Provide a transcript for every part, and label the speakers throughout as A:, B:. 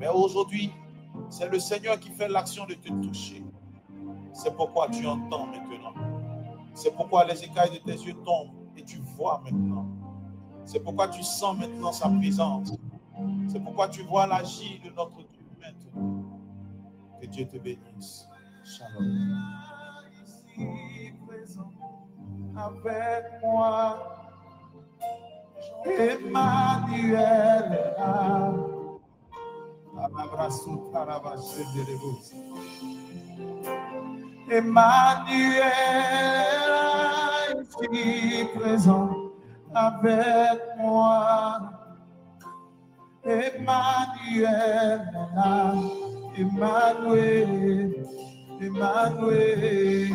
A: Mais aujourd'hui, c'est le Seigneur qui fait l'action de te toucher. C'est pourquoi tu entends maintenant. C'est pourquoi les écailles de tes yeux tombent et tu vois maintenant. C'est pourquoi tu sens maintenant sa présence. C'est pourquoi tu vois l'agir de notre Dieu maintenant. Que Dieu te bénisse. Shalom. Ici présent avec moi, Emmanuel est là. Emmanuel ici présent avec moi. Emmanuel est là. Emmanuel, Emmanuel,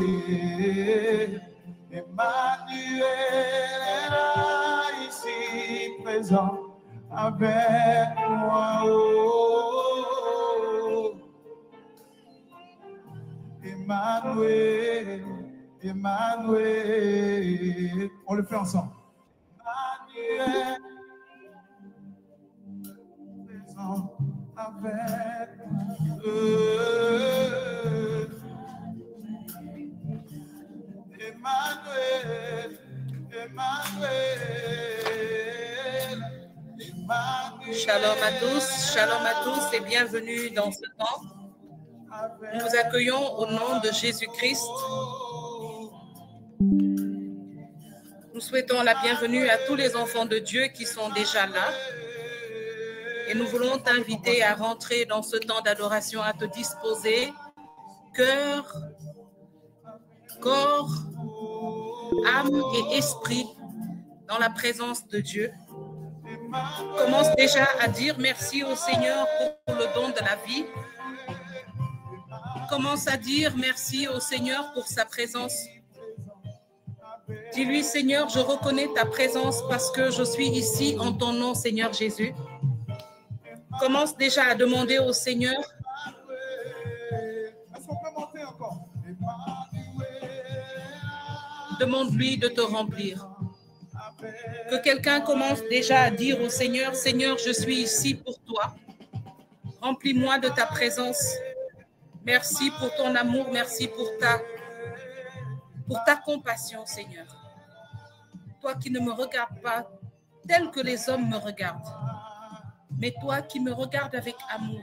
A: Emmanuel est là ici présent avec moi. Oh, Emmanuel, Emmanuel. On le fait ensemble. Emmanuel présent avec Emmanuel, Emmanuel, Emmanuel.
B: Shalom à tous et bienvenue dans ce temps. Nous vous accueillons au nom de Jésus-Christ. Nous souhaitons la bienvenue à tous les enfants de Dieu qui sont déjà là. Et nous voulons t'inviter à rentrer dans ce temps d'adoration, à te disposer, cœur, corps, âme et esprit dans la présence de Dieu. Commence déjà à dire merci au Seigneur pour le don de la vie. Commence à dire merci au Seigneur pour sa présence. Dis-lui, Seigneur, je reconnais ta présence parce que je suis ici en ton nom, Seigneur Jésus. Commence déjà à demander au Seigneur.
A: Est-ce qu'on peut monter encore?
B: Demande-lui de te remplir. Que quelqu'un commence déjà à dire au Seigneur, Seigneur, je suis ici pour toi. Remplis-moi de ta présence. Merci pour ton amour, merci pour ta compassion, Seigneur. Toi qui ne me regardes pas tel que les hommes me regardent, mais toi qui me regardes avec amour,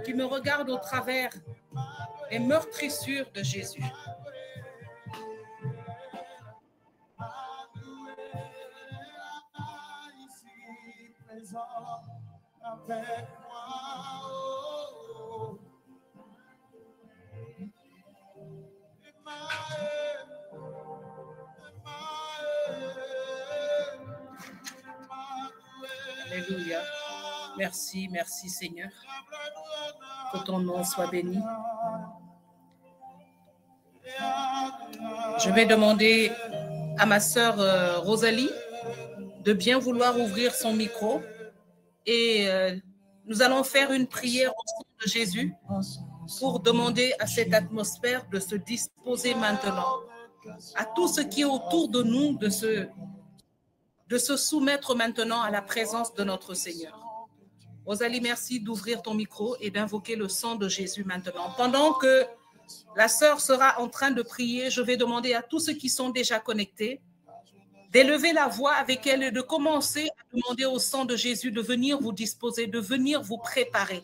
B: qui me regarde au travers les meurtrissures de Jésus. Alléluia. Merci, merci Seigneur. Que ton nom soit béni. Je vais demander à ma sœur Rosalie de bien vouloir ouvrir son micro et nous allons faire une prière au nom de Jésus pour demander à cette atmosphère de se disposer maintenant à tout ce qui est autour de nous, de se soumettre maintenant à la présence de notre Seigneur. Rosalie, merci d'ouvrir ton micro et d'invoquer le sang de Jésus maintenant. Pendant que la sœur sera en train de prier, je vais demander à tous ceux qui sont déjà connectés d'élever la voix avec elle et de commencer à demander au sang de Jésus de venir vous disposer, de venir vous préparer,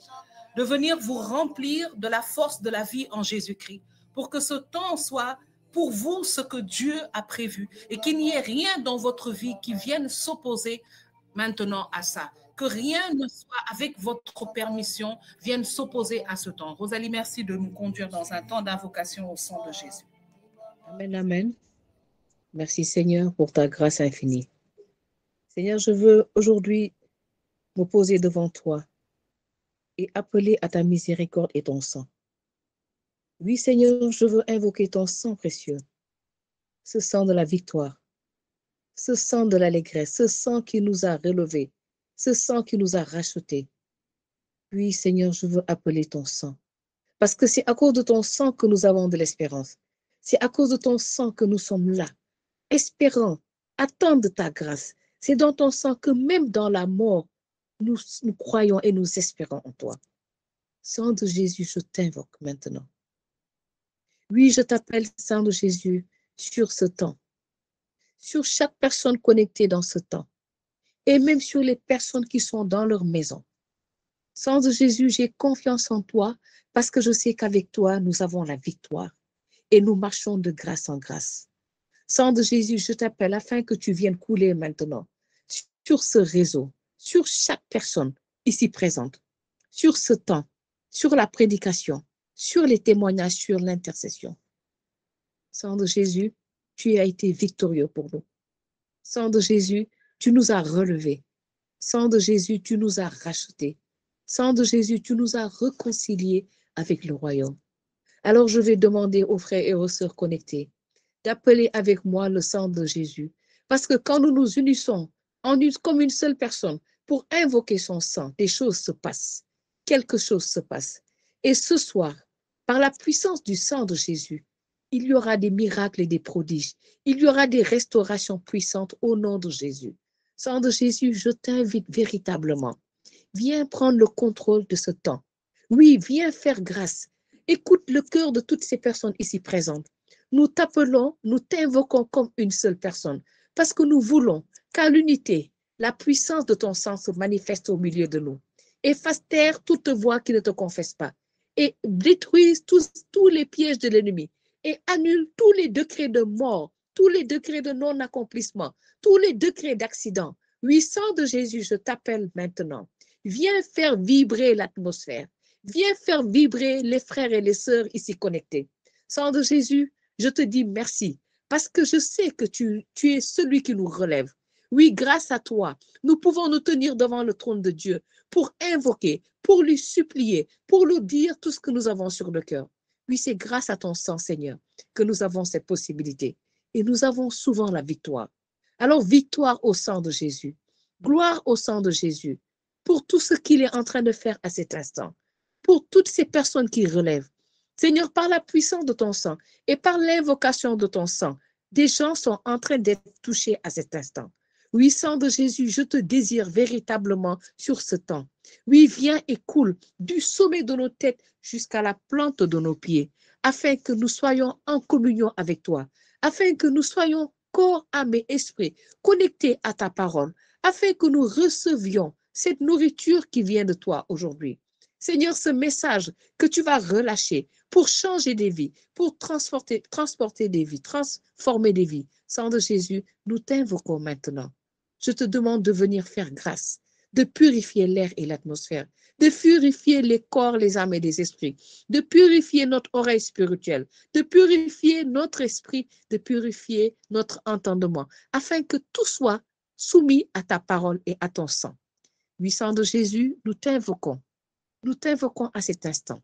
B: de venir vous remplir de la force de la vie en Jésus-Christ, pour que ce temps soit pour vous ce que Dieu a prévu et qu'il n'y ait rien dans votre vie qui vienne s'opposer maintenant à ça. Que rien ne soit, avec votre permission, vienne s'opposer à ce temps. Rosalie, merci de nous conduire dans un temps d'invocation au sang de Jésus.
C: Amen, amen. Merci Seigneur pour ta grâce infinie. Seigneur, je veux aujourd'hui me poser devant toi et appeler à ta miséricorde et ton sang. Oui Seigneur, je veux invoquer ton sang précieux, ce sang de la victoire, ce sang de l'allégresse, ce sang qui nous a relevés, ce sang qui nous a rachetés. Oui Seigneur, je veux appeler ton sang, parce que c'est à cause de ton sang que nous avons de l'espérance. C'est à cause de ton sang que nous sommes là, espérant, attendre ta grâce. C'est dans ton sang que même dans la mort, nous croyons et nous espérons en toi. Sang de Jésus, je t'invoque maintenant. Oui, je t'appelle, sang de Jésus, sur ce temps, sur chaque personne connectée dans ce temps, et même sur les personnes qui sont dans leur maison. Sang de Jésus, j'ai confiance en toi parce que je sais qu'avec toi, nous avons la victoire et nous marchons de grâce en grâce. Sang de Jésus, je t'appelle afin que tu viennes couler maintenant sur ce réseau, sur chaque personne ici présente, sur ce temps, sur la prédication, sur les témoignages, sur l'intercession. Sang de Jésus, tu as été victorieux pour nous. Sang de Jésus, tu nous as relevés. Sang de Jésus, tu nous as rachetés. Sang de Jésus, tu nous as réconciliés avec le royaume. Alors je vais demander aux frères et aux sœurs connectés d'appeler avec moi le sang de Jésus. Parce que quand nous nous unissons comme une seule personne pour invoquer son sang, des choses se passent. Quelque chose se passe. Et ce soir, par la puissance du sang de Jésus, il y aura des miracles et des prodiges. Il y aura des restaurations puissantes au nom de Jésus. Sang de Jésus, je t'invite véritablement. Viens prendre le contrôle de ce temps. Oui, viens faire grâce. Écoute le cœur de toutes ces personnes ici présentes. Nous t'appelons, nous t'invoquons comme une seule personne parce que nous voulons qu'à l'unité, la puissance de ton sang se manifeste au milieu de nous et fasse taire toute voix qui ne te confesse pas et détruise tous les pièges de l'ennemi et annule tous les décrets de mort, tous les décrets de non-accomplissement, tous les décrets d'accident. Oui, sang de Jésus, je t'appelle maintenant. Viens faire vibrer l'atmosphère. Viens faire vibrer les frères et les sœurs ici connectés. Sang de Jésus, je te dis merci parce que je sais que tu es celui qui nous relève. Oui, grâce à toi, nous pouvons nous tenir devant le trône de Dieu pour invoquer, pour lui supplier, pour lui dire tout ce que nous avons sur le cœur. Oui, c'est grâce à ton sang, Seigneur, que nous avons cette possibilité et nous avons souvent la victoire. Alors, victoire au sang de Jésus. Gloire au sang de Jésus pour tout ce qu'il est en train de faire à cet instant, pour toutes ces personnes qui relèvent. Seigneur, par la puissance de ton sang et par l'invocation de ton sang, des gens sont en train d'être touchés à cet instant. Oui, sang de Jésus, je te désire véritablement sur ce temps. Oui, viens et coule du sommet de nos têtes jusqu'à la plante de nos pieds, afin que nous soyons en communion avec toi, afin que nous soyons corps, âme et esprit connectés à ta parole, afin que nous recevions cette nourriture qui vient de toi aujourd'hui. Seigneur, ce message que tu vas relâcher pour changer des vies, pour transporter des vies, transformer des vies. Sang de Jésus, nous t'invoquons maintenant. Je te demande de venir faire grâce, de purifier l'air et l'atmosphère, de purifier les corps, les âmes et les esprits, de purifier notre oreille spirituelle, de purifier notre esprit, de purifier notre entendement, afin que tout soit soumis à ta parole et à ton sang. Oui, sang de Jésus, nous t'invoquons. Nous t'invoquons à cet instant.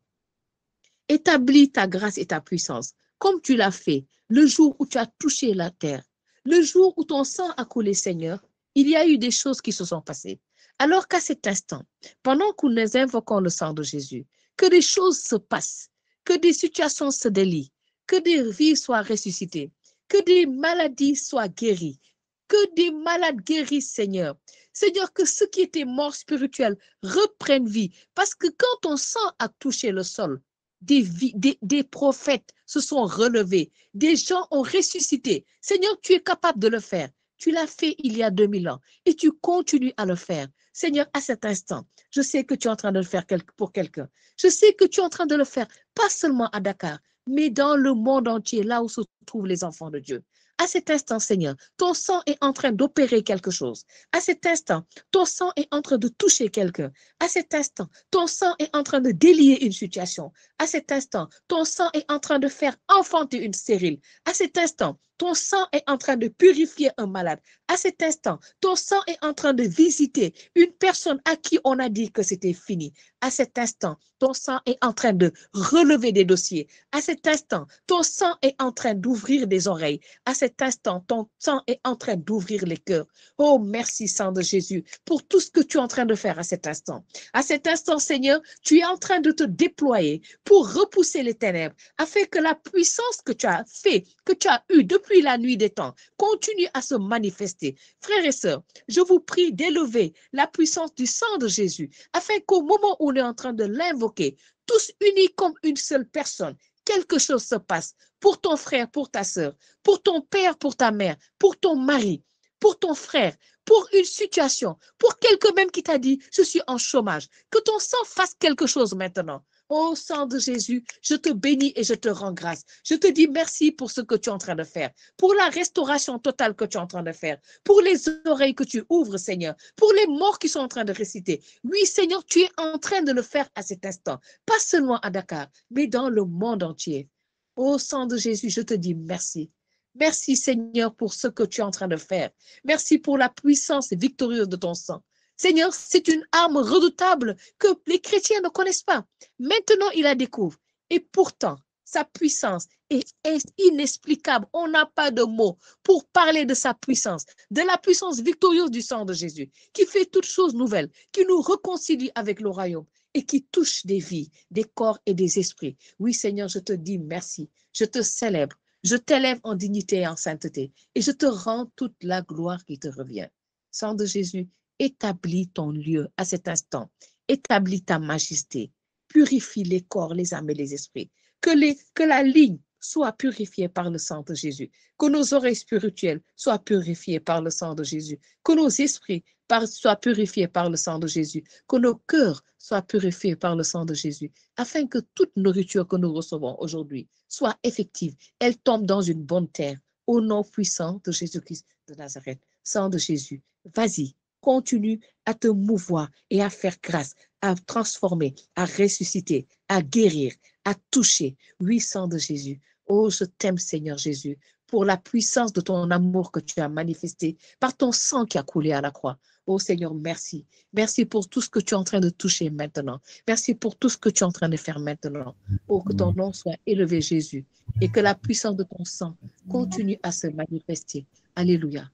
C: Établis ta grâce et ta puissance, comme tu l'as fait le jour où tu as touché la terre. Le jour où ton sang a coulé, Seigneur, il y a eu des choses qui se sont passées. Alors qu'à cet instant, pendant que nous invoquons le sang de Jésus, que des choses se passent, que des situations se délient, que des vies soient ressuscitées, que des maladies soient guéries, que des malades guérissent, Seigneur. Seigneur, que ceux qui étaient morts spirituels reprennent vie. Parce que quand ton sang a touché le sol, des prophètes se sont relevés, des gens ont ressuscité. Seigneur, tu es capable de le faire. Tu l'as fait il y a 2000 ans et tu continues à le faire. Seigneur, à cet instant, je sais que tu es en train de le faire pour quelqu'un. Je sais que tu es en train de le faire, pas seulement à Dakar, mais dans le monde entier, là où se trouvent les enfants de Dieu. À cet instant, Seigneur, ton sang est en train d'opérer quelque chose. À cet instant, ton sang est en train de toucher quelqu'un. À cet instant, ton sang est en train de délier une situation. À cet instant, ton sang est en train de faire enfanter une stérile. À cet instant, ton sang est en train de purifier un malade. À cet instant, ton sang est en train de visiter une personne à qui on a dit que c'était fini. À cet instant, ton sang est en train de relever des dossiers. À cet instant, ton sang est en train d'ouvrir des oreilles. À cet instant, ton sang est en train d'ouvrir les cœurs. Oh, merci, sang de Jésus, pour tout ce que tu es en train de faire à cet instant. À cet instant, Seigneur, tu es en train de te déployer pour repousser les ténèbres, afin que la puissance que tu as fait, que tu as eue depuis depuis la nuit des temps, continue à se manifester. Frères et sœurs, je vous prie d'élever la puissance du sang de Jésus, afin qu'au moment où on est en train de l'invoquer, tous unis comme une seule personne, quelque chose se passe pour ton frère, pour ta sœur, pour ton père, pour ta mère, pour ton mari, pour ton frère, pour une situation, pour quelqu'un même qui t'a dit, je suis en chômage, que ton sang fasse quelque chose maintenant. Ô sang de Jésus, je te bénis et je te rends grâce. Je te dis merci pour ce que tu es en train de faire, pour la restauration totale que tu es en train de faire, pour les oreilles que tu ouvres, Seigneur, pour les morts qui sont en train de réciter. Oui, Seigneur, tu es en train de le faire à cet instant, pas seulement à Dakar, mais dans le monde entier. Ô sang de Jésus, je te dis merci. Merci, Seigneur, pour ce que tu es en train de faire. Merci pour la puissance victorieuse de ton sang. Seigneur, c'est une arme redoutable que les chrétiens ne connaissent pas. Maintenant, ils la découvrent. Et pourtant, sa puissance est inexplicable. On n'a pas de mots pour parler de sa puissance, de la puissance victorieuse du sang de Jésus, qui fait toutes choses nouvelles, qui nous réconcilie avec le royaume et qui touche des vies, des corps et des esprits. Oui, Seigneur, je te dis merci. Je te célèbre. Je t'élève en dignité et en sainteté. Et je te rends toute la gloire qui te revient. Sang de Jésus, établis ton lieu à cet instant. Établis ta majesté. Purifie les corps, les âmes et les esprits. Que la ligne soit purifiée par le sang de Jésus. Que nos oreilles spirituelles soient purifiées par le sang de Jésus. Que nos esprits soient purifiés par le sang de Jésus. Que nos cœurs soient purifiés par le sang de Jésus. Afin que toute nourriture que nous recevons aujourd'hui soit effective. Elle tombe dans une bonne terre. Au nom puissant de Jésus-Christ de Nazareth. Sang de Jésus, vas-y. Continue à te mouvoir et à faire grâce, à transformer, à ressusciter, à guérir, à toucher. Oui, sang de Jésus. Oh, je t'aime, Seigneur Jésus, pour la puissance de ton amour que tu as manifesté par ton sang qui a coulé à la croix. Oh, Seigneur, merci. Merci pour tout ce que tu es en train de toucher maintenant. Merci pour tout ce que tu es en train de faire maintenant. Oh, que ton nom soit élevé, Jésus, et que la puissance de ton sang continue à se manifester. Alléluia.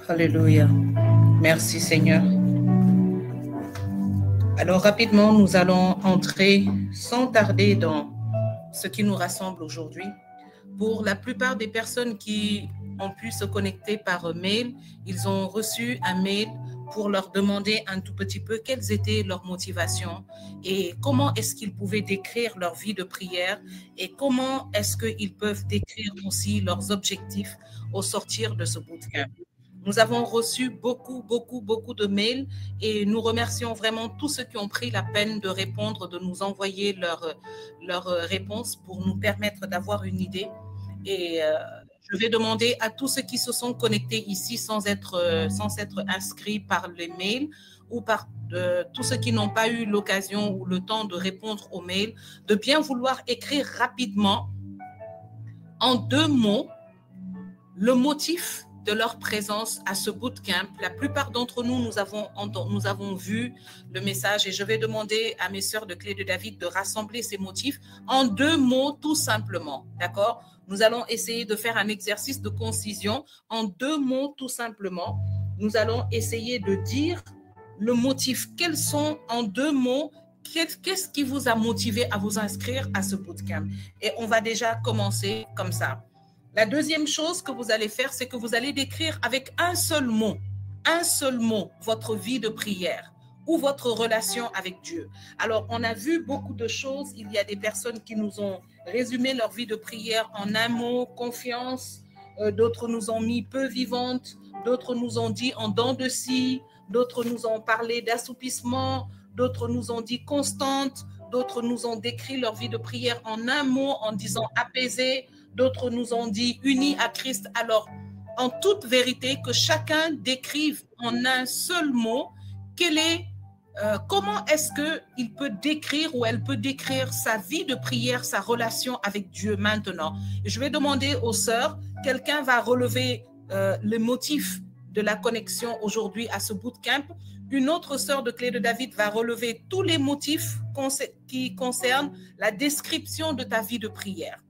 B: Alléluia. Merci Seigneur. Alors rapidement, nous allons entrer sans tarder dans ce qui nous rassemble aujourd'hui. Pour la plupart des personnes qui ont pu se connecter par mail, ils ont reçu un mail pour leur demander un tout petit peu quelles étaient leurs motivations et comment est-ce qu'ils pouvaient décrire leur vie de prière et comment est-ce qu'ils peuvent décrire aussi leurs objectifs au sortir de ce bootcamp. Nous avons reçu beaucoup de mails et nous remercions vraiment tous ceux qui ont pris la peine de répondre, de nous envoyer leurs réponses pour nous permettre d'avoir une idée. Et je vais demander à tous ceux qui se sont connectés ici sans être inscrits par les mails ou par tous ceux qui n'ont pas eu l'occasion ou le temps de répondre aux mails, de bien vouloir écrire rapidement en 2 mots le motif de leur présence à ce bootcamp. La plupart d'entre nous, nous avons vu le message et je vais demander à mes sœurs de Clé de David de rassembler ces motifs en 2 mots tout simplement. D'accord? Nous allons essayer de faire un exercice de concision en 2 mots tout simplement. Nous allons essayer de dire le motif. Quels sont en 2 mots, qu'est-ce qui vous a motivé à vous inscrire à ce bootcamp? Et on va déjà commencer comme ça. La deuxième chose que vous allez faire, c'est que vous allez décrire avec un seul mot, votre vie de prière ou votre relation avec Dieu. Alors, on a vu beaucoup de choses. Il y a des personnes qui nous ont résumé leur vie de prière en un mot, confiance. D'autres nous ont mis peu vivante. D'autres nous ont dit en dents de scie. D'autres nous ont parlé d'assoupissement. D'autres nous ont dit constante. D'autres nous ont décrit leur vie de prière en un mot en disant apaisée. D'autres nous ont dit unis à Christ. Alors, en toute vérité, que chacun décrive en un seul mot comment est-ce qu'il peut décrire ou elle peut décrire sa vie de prière, sa relation avec Dieu maintenant. Je vais demander aux sœurs, quelqu'un va relever le motif de la connexion aujourd'hui à ce bootcamp. Une autre sœur de Clé de David va relever tous les motifs qui concernent la description de ta vie de prière.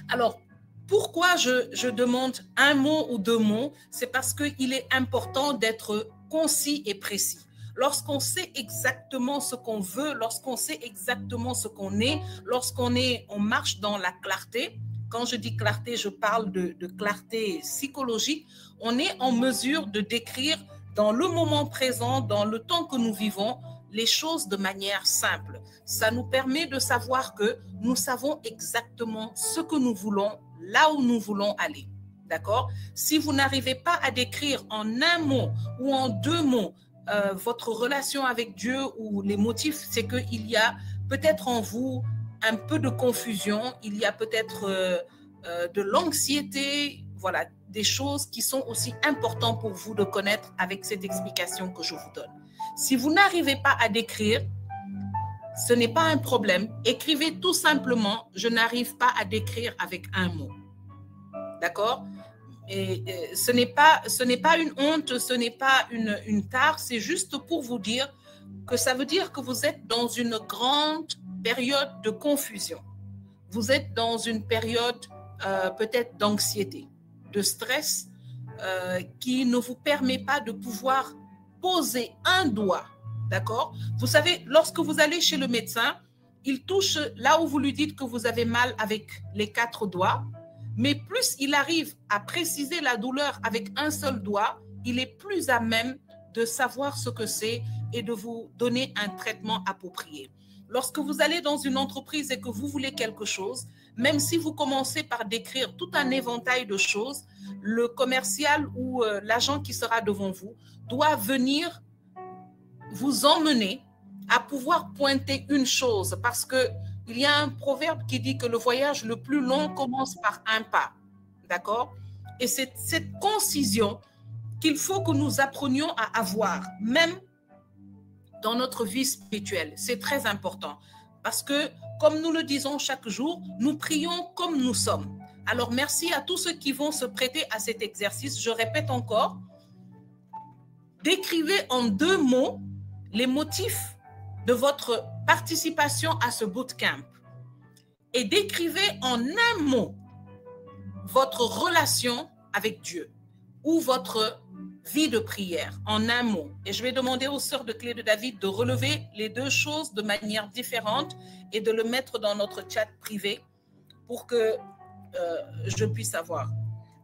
B: Alors, pourquoi je demande un mot ou 2 mots? C'est parce qu'il est important d'être concis et précis. Lorsqu'on sait exactement ce qu'on veut, lorsqu'on sait exactement ce qu'on est, on marche dans la clarté, quand je dis clarté, je parle de clarté psychologique, on est en mesure de décrire dans le moment présent, dans le temps que nous vivons, les choses de manière simple. Ça nous permet de savoir que nous savons exactement ce que nous voulons, là où nous voulons aller. D'accord? Si vous n'arrivez pas à décrire en un mot ou en deux mots votre relation avec Dieu ou les motifs, c'est qu'il y a peut-être en vous un peu de confusion, il y a peut-être de l'anxiété, voilà, des choses qui sont aussi importantes pour vous de connaître avec cette explication que je vous donne. Si vous n'arrivez pas à décrire, ce n'est pas un problème. Écrivez tout simplement, je n'arrive pas à décrire avec un mot. D'accord? Et ce n'est pas une honte, ce n'est pas une tare, c'est juste pour vous dire que ça veut dire que vous êtes dans une grande période de confusion. Vous êtes dans une période peut-être d'anxiété, de stress qui ne vous permet pas de pouvoir poser un doigt, d'accord? Vous savez, lorsque vous allez chez le médecin, il touche là où vous lui dites que vous avez mal avec les 4 doigts, mais plus il arrive à préciser la douleur avec un seul doigt, il est plus à même de savoir ce que c'est et de vous donner un traitement approprié. Lorsque vous allez dans une entreprise et que vous voulez quelque chose, même si vous commencez par décrire tout un éventail de choses, le commercial ou l'agent qui sera devant vous doit venir vous emmener à pouvoir pointer une chose, parce que il y a un proverbe qui dit que le voyage le plus long commence par un pas, d'accord? Et c'est cette concision qu'il faut que nous apprenions à avoir, même dans notre vie spirituelle. C'est très important, parce que, comme nous le disons chaque jour, nous prions comme nous sommes. Alors, merci à tous ceux qui vont se prêter à cet exercice. Je répète encore, décrivez en 2 mots les motifs de votre participation à ce bootcamp et décrivez en un mot votre relation avec Dieu ou votre vie de prière en un mot. Et je vais demander aux sœurs de Clé de David de relever les 2 choses de manière différente et de le mettre dans notre chat privé pour que je puisse savoir.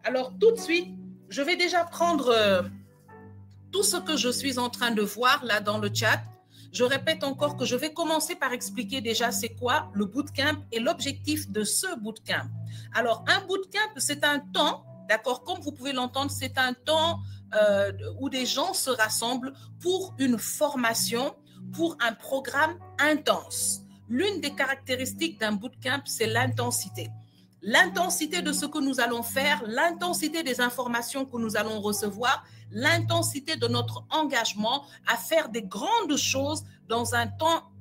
B: Alors tout de suite, je vais déjà prendre tout ce que je suis en train de voir là dans le chat. Je répète encore que je vais commencer par expliquer déjà c'est quoi le bootcamp et l'objectif de ce bootcamp. Alors, un bootcamp, c'est un temps, d'accord, comme vous pouvez l'entendre, c'est un temps où des gens se rassemblent pour une formation, pour un programme intense. L'une des caractéristiques d'un bootcamp, c'est l'intensité. L'intensité de ce que nous allons faire, l'intensité des informations que nous allons recevoir, l'intensité de notre engagement à faire des grandes choses dans un temps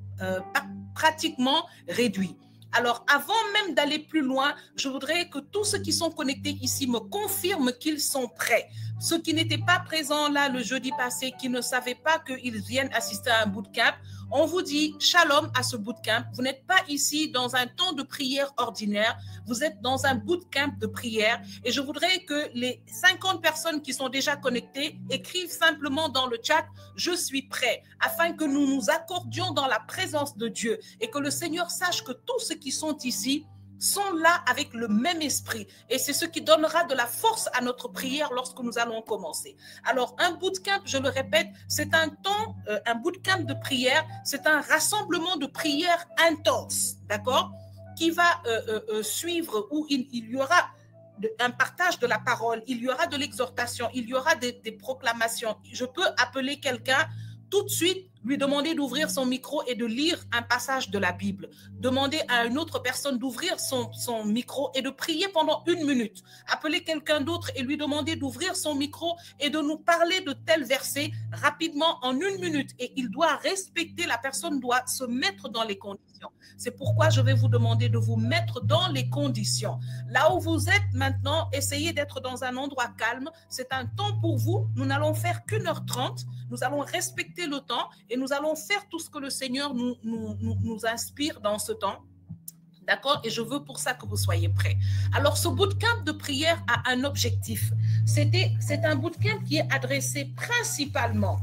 B: pratiquement réduit. Alors, avant même d'aller plus loin, je voudrais que tous ceux qui sont connectés ici me confirment qu'ils sont prêts. Ceux qui n'étaient pas présents là le jeudi passé, qui ne savaient pas qu'ils viennent assister à un bootcamp, on vous dit shalom à ce bootcamp. Vous n'êtes pas ici dans un temps de prière ordinaire, vous êtes dans un bootcamp de prière. Et je voudrais que les 50 personnes qui sont déjà connectées écrivent simplement dans le chat « Je suis prêt » afin que nous nous accordions dans la présence de Dieu et que le Seigneur sache que tous ceux qui sont ici sont là avec le même esprit. Et c'est ce qui donnera de la force à notre prière lorsque nous allons commencer. Alors, un bootcamp, je le répète, c'est un temps, un bootcamp de prière, c'est un rassemblement de prière intense, d'accord, qui va suivre, où il y aura un partage de la parole, il y aura de l'exhortation, il y aura des proclamations. Je peux appeler quelqu'un tout de suite, lui demander d'ouvrir son micro et de lire un passage de la Bible. Demander à une autre personne d'ouvrir son micro et de prier pendant 1 minute. Appeler quelqu'un d'autre et lui demander d'ouvrir son micro et de nous parler de tel verset rapidement en 1 minute. Et il doit respecter, la personne doit se mettre dans les conditions. C'est pourquoi je vais vous demander de vous mettre dans les conditions. Là où vous êtes maintenant, essayez d'être dans un endroit calme. C'est un temps pour vous. Nous n'allons faire qu'1h30. Nous allons respecter le temps et nous allons faire tout ce que le Seigneur nous inspire dans ce temps. D'accord? Et je veux pour ça que vous soyez prêts. Alors, ce bootcamp de prière a un objectif. C'est un bootcamp qui est adressé principalement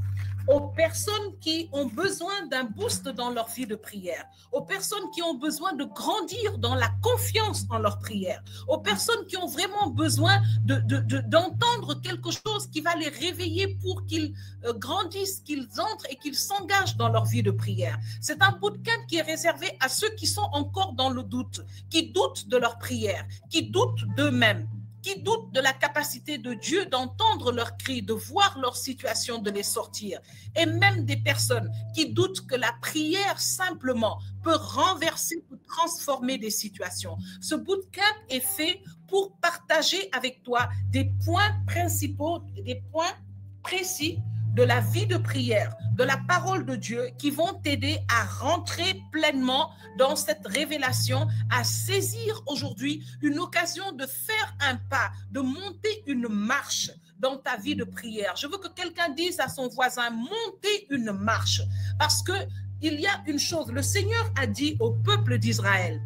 B: aux personnes qui ont besoin d'un boost dans leur vie de prière, aux personnes qui ont besoin de grandir dans la confiance en leur prière, aux personnes qui ont vraiment besoin d'entendre quelque chose qui va les réveiller pour qu'ils grandissent, qu'ils entrent et qu'ils s'engagent dans leur vie de prière. C'est un bootcamp qui est réservé à ceux qui sont encore dans le doute, qui doutent de leur prière, qui doutent d'eux-mêmes, qui doutent de la capacité de Dieu d'entendre leurs cris, de voir leur situation, de les sortir. Et même des personnes qui doutent que la prière simplement peut renverser ou transformer des situations. Ce bootcamp est fait pour partager avec toi des points principaux, des points précis de la vie de prière, de la parole de Dieu qui vont t'aider à rentrer pleinement dans cette révélation, à saisir aujourd'hui une occasion de faire un pas, de monter une marche dans ta vie de prière. Je veux que quelqu'un dise à son voisin, montez une marche, parce que il y a une chose, le Seigneur a dit au peuple d'Israël,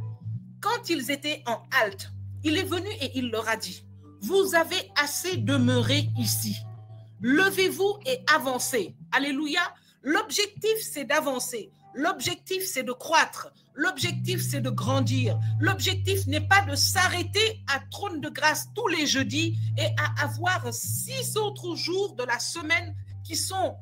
B: quand ils étaient en halte, il est venu et il leur a dit, vous avez assez demeuré ici. Levez-vous et avancez. Alléluia. L'objectif, c'est d'avancer. L'objectif, c'est de croître. L'objectif, c'est de grandir. L'objectif n'est pas de s'arrêter à trône de grâce tous les jeudis et à avoir 6 autres jours de la semaine qui sont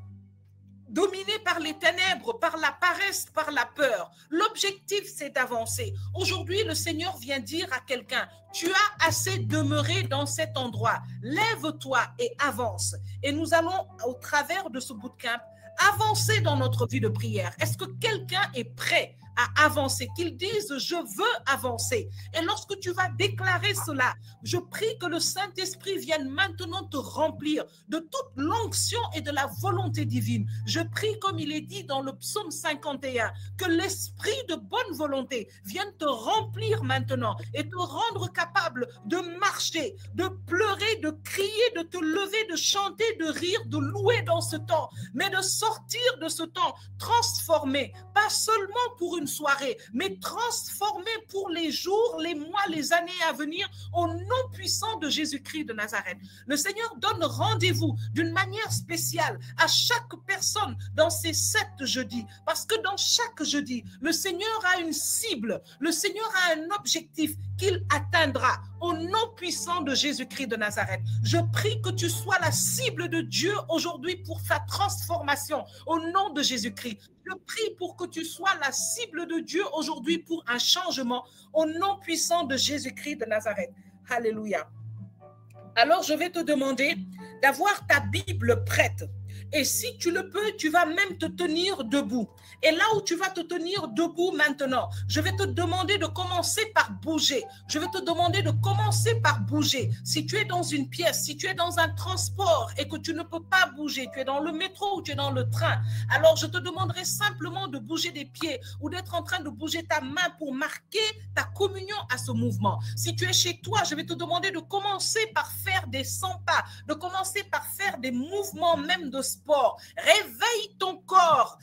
B: dominés par les ténèbres, par la paresse, par la peur. L'objectif, c'est d'avancer. Aujourd'hui, le Seigneur vient dire à quelqu'un, tu as assez demeuré dans cet endroit. Lève-toi et avance. Et nous allons, au travers de ce bootcamp, avancer dans notre vie de prière. Est-ce que quelqu'un est prêt à avancer, qu'il dise je veux avancer? Et lorsque tu vas déclarer cela, je prie que le Saint-Esprit vienne maintenant te remplir de toute l'onction et de la volonté divine. Je prie, comme il est dit dans le psaume 51, que l'esprit de bonne volonté vienne te remplir maintenant et te rendre capable de marcher, de pleurer, de crier, de te lever, de chanter, de rire, de louer dans ce temps, mais de sortir de ce temps transformé, pas seulement pour une soirée, mais transformé pour les jours, les mois, les années à venir, au nom puissant de Jésus-Christ de Nazareth. Le Seigneur donne rendez-vous d'une manière spéciale à chaque personne dans ces 7 jeudis, parce que dans chaque jeudi, le Seigneur a une cible, le Seigneur a un objectif qu'il atteindra au nom puissant de Jésus-Christ de Nazareth. Je prie que tu sois la cible de Dieu aujourd'hui pour sa transformation au nom de Jésus-Christ. Je prie pour que tu sois la cible de Dieu aujourd'hui pour un changement au nom puissant de Jésus-Christ de Nazareth. Alléluia. Alors, je vais te demander d'avoir ta Bible prête. Et si tu le peux, tu vas même te tenir debout. Et là où tu vas te tenir debout maintenant, je vais te demander de commencer par bouger. Je vais te demander de commencer par bouger. Si tu es dans une pièce, si tu es dans un transport et que tu ne peux pas bouger, tu es dans le métro ou tu es dans le train, alors je te demanderai simplement de bouger des pieds ou d'être en train de bouger ta main pour marquer ta communion à ce mouvement. Si tu es chez toi, je vais te demander de commencer par faire des 100 pas, de commencer par faire des mouvements même de sport. Réveille ton corps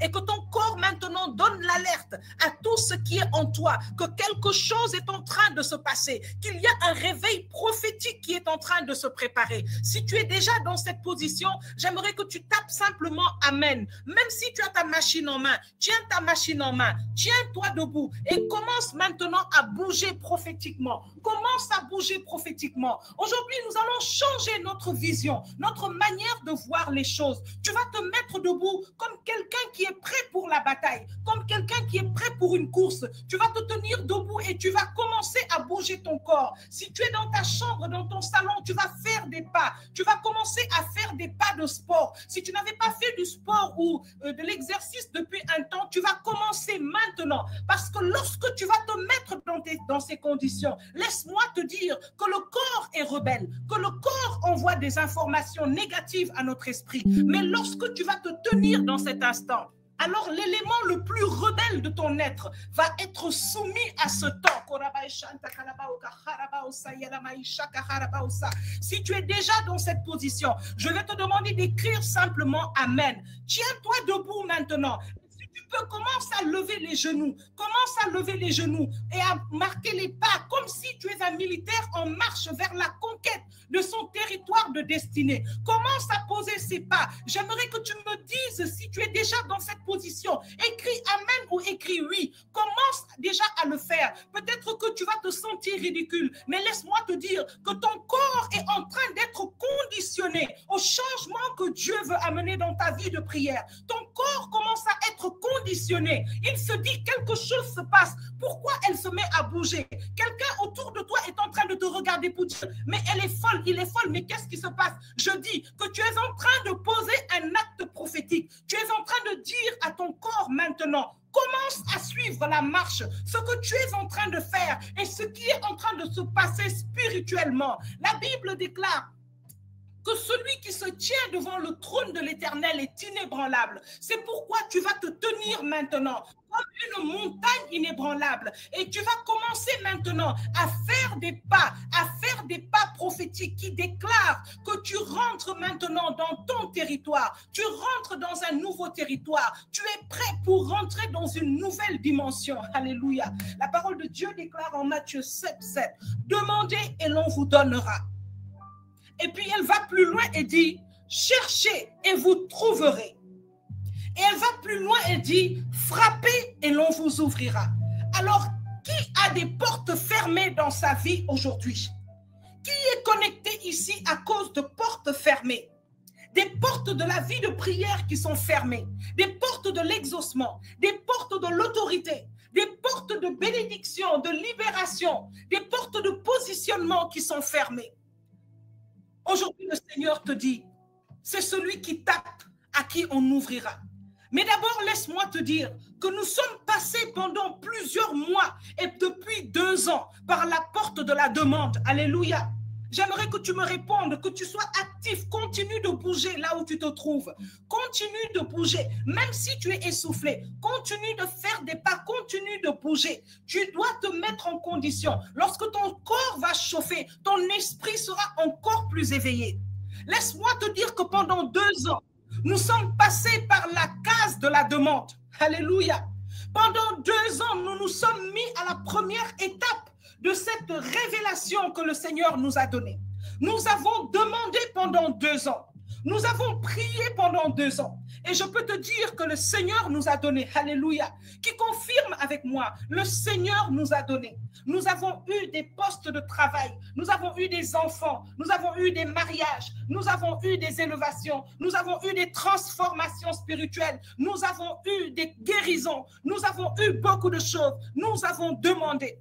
B: et que ton corps maintenant donne l'alerte à tout ce qui est en toi, que quelque chose est en train de se passer, qu'il y a un réveil prophétique qui est en train de se préparer. Si tu es déjà dans cette position, j'aimerais que tu tapes simplement Amen. Même si tu as ta machine en main, tiens ta machine en main, tiens-toi debout et commence maintenant à bouger prophétiquement. Commence à bouger prophétiquement. Aujourd'hui, nous allons changer notre vision, notre manière de voir les choses. Tu vas te mettre debout comme quelqu'un qui est prêt pour la bataille, comme quelqu'un qui est prêt pour une course. Tu vas te tenir debout et tu vas commencer à bouger ton corps. Si tu es dans ta chambre, dans ton salon, tu vas faire des pas. Tu vas commencer à faire des pas de sport. Si tu n'avais pas fait du sport ou de l'exercice depuis un temps, tu vas commencer maintenant. Parce que lorsque tu vas te mettre dans ces conditions, laisse-moi te dire que le corps est rebelle, que le corps envoie des informations négatives à notre esprit. Mais lorsque tu vas te tenir dans cet instant, alors l'élément le plus rebelle de ton être va être soumis à ce temps. Si tu es déjà dans cette position, je vais te demander d'écrire simplement Amen. Tiens-toi debout maintenant. Si Tu peux commencer à lever les genoux. Commence à lever les genoux et à marquer les pas comme si tu es un militaire en marche vers la conquête de son territoire de destinée. Commence à poser ses pas. J'aimerais que tu me dises si tu es déjà dans cette position. Écris Amen ou écris oui. Commence déjà à le faire. Peut-être que tu vas te sentir ridicule, mais laisse-moi te dire que ton corps est en train d'être conditionné au changement que Dieu veut amener dans ta vie de prière. Ton corps commence à être conditionné. Il se dit quelque chose se passe. Pourquoi elle se met à bouger? Quelqu'un autour de toi est en train de te regarder pour dire, mais elle est folle, il est folle, mais qu'est-ce qui se passe? Je dis que tu es en train de poser un acte prophétique. Tu es en train de dire à ton corps maintenant, commence à suivre la marche, ce que tu es en train de faire et ce qui est en train de se passer spirituellement. La Bible déclare que celui qui se tient devant le trône de l'Éternel est inébranlable. C'est pourquoi tu vas te tenir maintenant comme une montagne inébranlable et tu vas commencer maintenant à faire des pas prophétiques qui déclarent que tu rentres maintenant dans ton territoire, tu rentres dans un nouveau territoire, tu es prêt pour rentrer dans une nouvelle dimension. Alléluia. La parole de Dieu déclare en Matthieu 7:7, demandez et l'on vous donnera. Et puis elle va plus loin et dit, cherchez et vous trouverez. Et elle va plus loin et dit, frappez et l'on vous ouvrira. Alors, qui a des portes fermées dans sa vie aujourd'hui? Qui est connecté ici à cause de portes fermées? Des portes de la vie de prière qui sont fermées, des portes de l'exaucement, des portes de l'autorité, des portes de bénédiction, de libération, des portes de positionnement qui sont fermées. Aujourd'hui, le Seigneur te dit, c'est celui qui tape à qui on ouvrira. Mais d'abord, laisse-moi te dire que nous sommes passés pendant plusieurs mois et depuis 2 ans par la porte de la demande. Alléluia. J'aimerais que tu me répondes, que tu sois actif. Continue de bouger là où tu te trouves. Continue de bouger. Même si tu es essoufflé, continue de faire des pas, continue de bouger. Tu dois te mettre en condition. Lorsque ton corps va chauffer, ton esprit sera encore plus éveillé. Laisse-moi te dire que pendant 2 ans, nous sommes passés par la case de la demande. Alléluia. Pendant 2 ans, nous nous sommes mis à la première étape de cette révélation que le Seigneur nous a donnée. Nous avons demandé pendant 2 ans. Nous avons prié pendant 2 ans. Et je peux te dire que le Seigneur nous a donné, alléluia, qui confirme avec moi, le Seigneur nous a donné. Nous avons eu des postes de travail, nous avons eu des enfants, nous avons eu des mariages, nous avons eu des élevations, nous avons eu des transformations spirituelles, nous avons eu des guérisons, nous avons eu beaucoup de choses, nous avons demandé.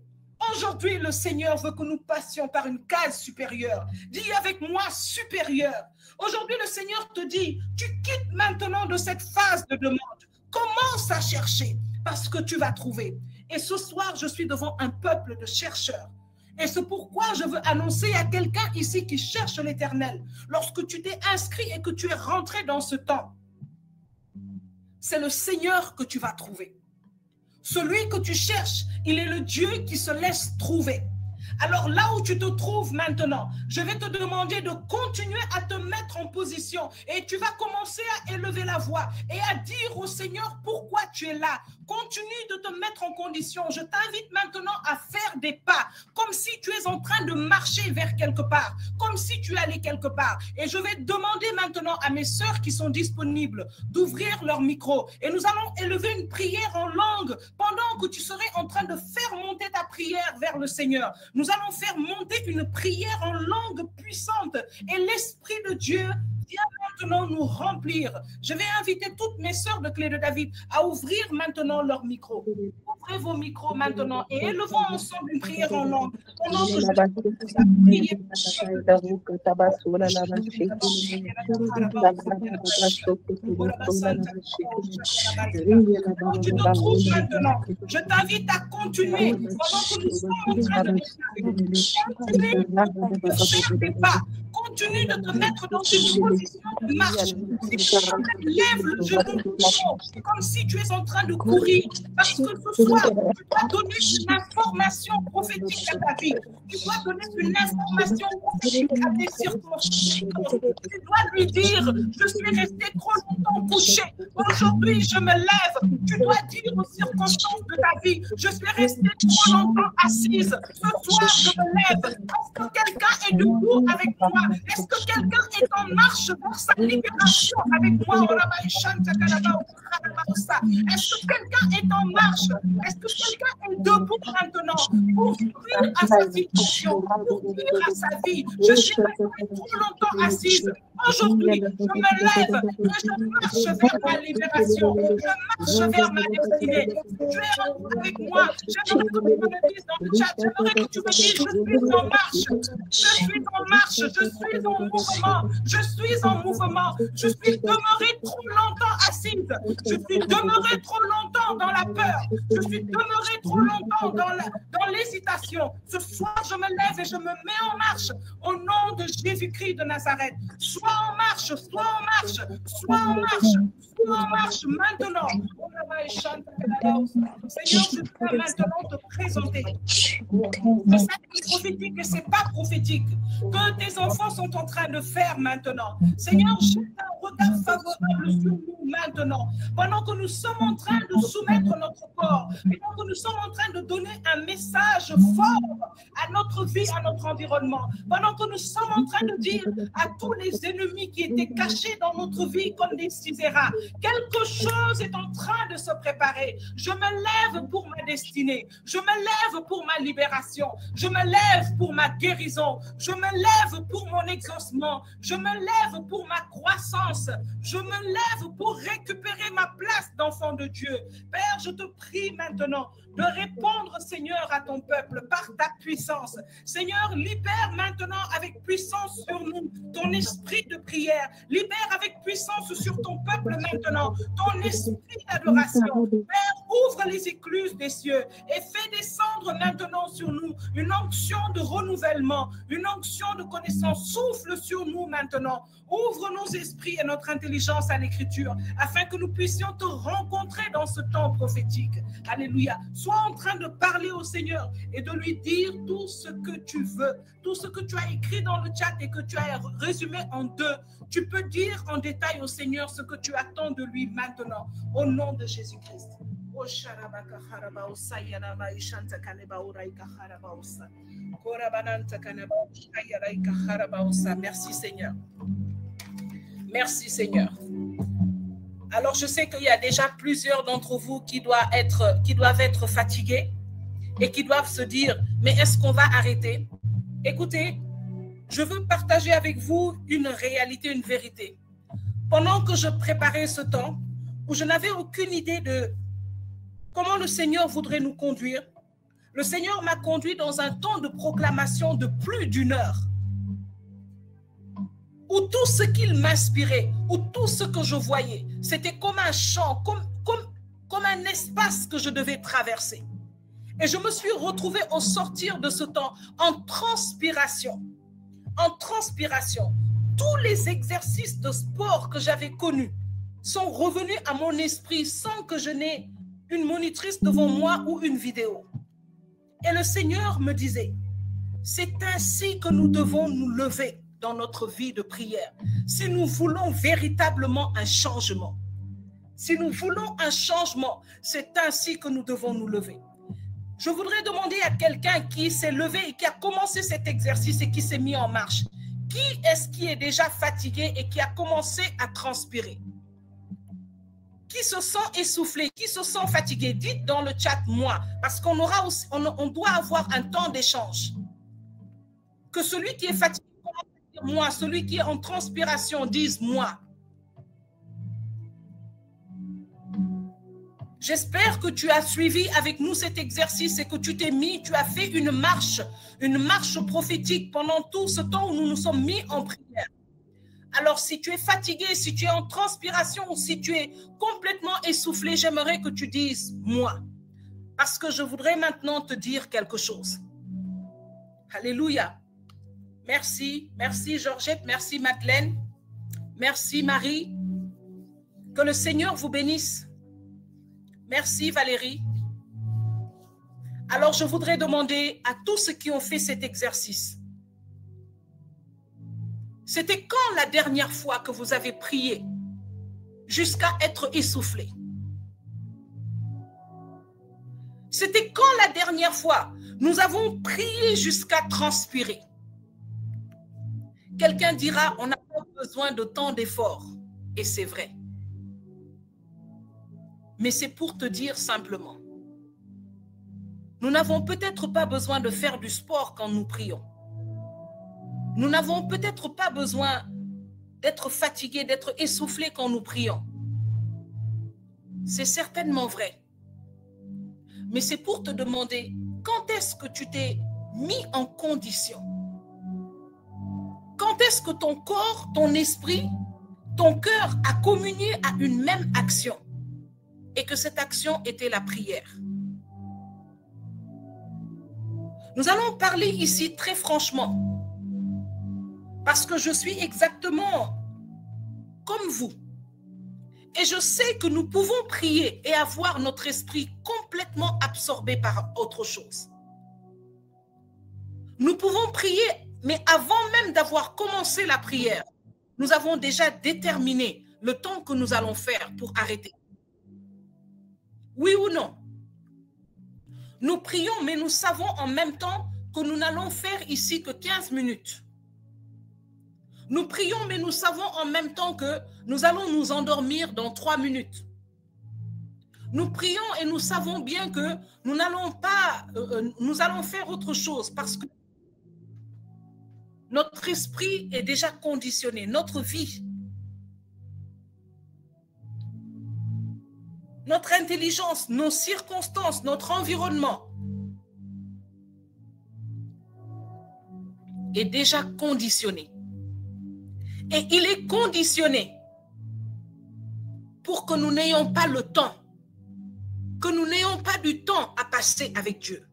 B: Aujourd'hui, le Seigneur veut que nous passions par une case supérieure. Dis avec moi, supérieure. Aujourd'hui, le Seigneur te dit, tu quittes maintenant de cette phase de demande. Commence à chercher parce que tu vas trouver. Et ce soir, je suis devant un peuple de chercheurs. Et c'est pourquoi je veux annoncer à quelqu'un ici qui cherche l'Éternel. Lorsque tu t'es inscrit et que tu es rentré dans ce temps, c'est le Seigneur que tu vas trouver. Celui que tu cherches, il est le Dieu qui se laisse trouver. Alors là où tu te trouves maintenant, je vais te demander de continuer à te mettre en position et tu vas commencer à élever la voix et à dire au Seigneur pourquoi tu es là. Continue de te mettre en condition. Je t'invite maintenant à faire des pas comme si tu es en train de marcher vers quelque part, comme si tu allais quelque part. Et je vais demander maintenant à mes sœurs qui sont disponibles d'ouvrir leur micro et nous allons élever une prière en langue pendant que tu serais en train de faire monter ta prière vers le Seigneur. Nous allons faire monter une prière en langue puissante et l'Esprit de Dieu vient maintenant nous remplir. Je vais inviter toutes mes sœurs de Clé de David à ouvrir maintenant leur micro. Ouvrez vos micros maintenant et élevons ensemble une prière en langue. Pendant que tu te trouves maintenant, je t'invite à continuer pendant que nous sommes en train de continuer continue de te mettre dans une position de marche. Si tu lèves le genou comme si tu es en train de courir, parce que ce soir, tu dois donner une information prophétique à ta vie. Tu dois donner une information prophétique à tes circonstances. Tu dois lui dire, je suis resté trop longtemps couché. Aujourd'hui, je me lève. Tu dois dire aux circonstances de ta vie, je suis restée trop longtemps assise. Ce soir, je me lève. Est-ce que quelqu'un est debout avec moi? Est-ce que quelqu'un est en marche pour sa libération avec moi? Est-ce que quelqu'un est en marche? Est-ce que quelqu'un est debout maintenant pour dire à sa situation, pour dire à sa vie, je suis restée trop longtemps assise. Aujourd'hui, je me lève et je marche vers ma libération. Je marche vers ma destinée. Tu es avec moi. J'aimerais que tu me dises dans le chat. J'aimerais que tu me dises, je suis en marche. Je suis en marche. Je suis en mouvement. Je suis en mouvement. Je suis demeurée trop longtemps assise. Je suis demeurée trop longtemps dans la peur. Je suis demeurée trop longtemps dans l'hésitation. Ce soir, je me lève et je me mets en marche au nom de Jésus-Christ de Nazareth. Sois en marche, sois en marche, sois en marche, sois en marche maintenant. Seigneur, je dois maintenant te présenter. C'est ça qui est prophétique et c'est pas prophétique que tes enfants sont en train de faire maintenant. Seigneur, jette un regard favorable sur nous maintenant. Pendant que nous sommes en train de soumettre notre corps, pendant que nous sommes en train de donner un message fort à notre vie, à notre environnement, pendant que nous sommes en train de dire à tous les ennemis qui étaient cachés dans notre vie comme des ciséras, quelque chose est en train de se préparer. Je me lève pour ma destinée. Je me lève pour ma libération. Je me lève pour ma guérison. Je me lève pour mon exaucement. Je me lève pour ma croissance. Je me lève pour récupérer ma place d'enfant de Dieu. Père, je te prie maintenant de répondre, Seigneur, à ton peuple par ta puissance. Seigneur, libère maintenant avec puissance sur nous ton esprit de prière. Libère avec puissance sur ton peuple maintenant ton esprit d'adoration. Père, ouvre les écluses des cieux et fais descendre maintenant sur nous une onction de renouvellement, une onction de connaissance. Souffle sur nous maintenant. Ouvre nos esprits et notre intelligence à l'écriture afin que nous puissions te rencontrer dans ce temps prophétique. Alléluia. Sois en train de parler au Seigneur et de lui dire tout ce que tu veux, tout ce que tu as écrit dans le chat et que tu as résumé en deux. Tu peux dire en détail au Seigneur ce que tu attends de lui maintenant, au nom de Jésus-Christ. Merci Seigneur. Merci Seigneur. Alors je sais qu'il y a déjà plusieurs d'entre vous qui doivent être fatigués et qui doivent se dire, mais est-ce qu'on va arrêter? Écoutez, je veux partager avec vous une réalité, une vérité. Pendant que je préparais ce temps, où je n'avais aucune idée de comment le Seigneur voudrait nous conduire, le Seigneur m'a conduit dans un temps de proclamation de plus d'1 heure, où tout ce qu'il m'inspirait, où tout ce que je voyais, c'était comme un champ, comme un espace que je devais traverser. Et je me suis retrouvée au sortir de ce temps en transpiration. En transpiration. Tous les exercices de sport que j'avais connus sont revenus à mon esprit sans que je n'ai une monitrice devant moi ou une vidéo. Et le Seigneur me disait, c'est ainsi que nous devons nous lever dans notre vie de prière. Si nous voulons véritablement un changement, si nous voulons un changement, c'est ainsi que nous devons nous lever. Je voudrais demander à quelqu'un qui s'est levé et qui a commencé cet exercice et qui s'est mis en marche. Qui est-ce qui est déjà fatigué et qui a commencé à transpirer? Qui se sent essoufflé? Qui se sent fatigué? Dites dans le chat moi, parce qu'on aura aussi, on doit avoir un temps d'échange. Que celui qui est fatigué, moi, celui qui est en transpiration, dise moi. J'espère que tu as suivi avec nous cet exercice et que tu t'es mis, tu as fait une marche prophétique pendant tout ce temps où nous nous sommes mis en prière. Alors, si tu es fatigué, si tu es en transpiration ou si tu es complètement essoufflé, j'aimerais que tu dises moi. Parce que je voudrais maintenant te dire quelque chose. Alléluia. Merci. Merci Georgette. Merci Madeleine. Merci Marie. Que le Seigneur vous bénisse. Merci Valérie. Alors je voudrais demander à tous ceux qui ont fait cet exercice. C'était quand la dernière fois que vous avez prié jusqu'à être essoufflé? C'était quand la dernière fois nous avons prié jusqu'à transpirer? Quelqu'un dira, on n'a pas besoin de tant d'efforts. Et c'est vrai. Mais c'est pour te dire simplement, nous n'avons peut-être pas besoin de faire du sport quand nous prions. Nous n'avons peut-être pas besoin d'être fatigués, d'être essoufflés quand nous prions. C'est certainement vrai. Mais c'est pour te demander, quand est-ce que tu t'es mis en condition? Quand est-ce que ton corps, ton esprit, ton cœur a communié à une même action et que cette action était la prière? Nous allons parler ici très franchement parce que je suis exactement comme vous. Et je sais que nous pouvons prier et avoir notre esprit complètement absorbé par autre chose. Nous pouvons prier, mais avant même d'avoir commencé la prière, nous avons déjà déterminé le temps que nous allons faire pour arrêter. Oui ou non? Nous prions, mais nous savons en même temps que nous n'allons faire ici que 15 minutes. Nous prions, mais nous savons en même temps que nous allons nous endormir dans 3 minutes. Nous prions et nous savons bien que nous n'allons pas, nous allons faire autre chose parce que notre esprit est déjà conditionné, notre vie, notre intelligence, nos circonstances, notre environnement est déjà conditionné. Et il est conditionné pour que nous n'ayons pas le temps, que nous n'ayons pas du temps à passer avec Dieu.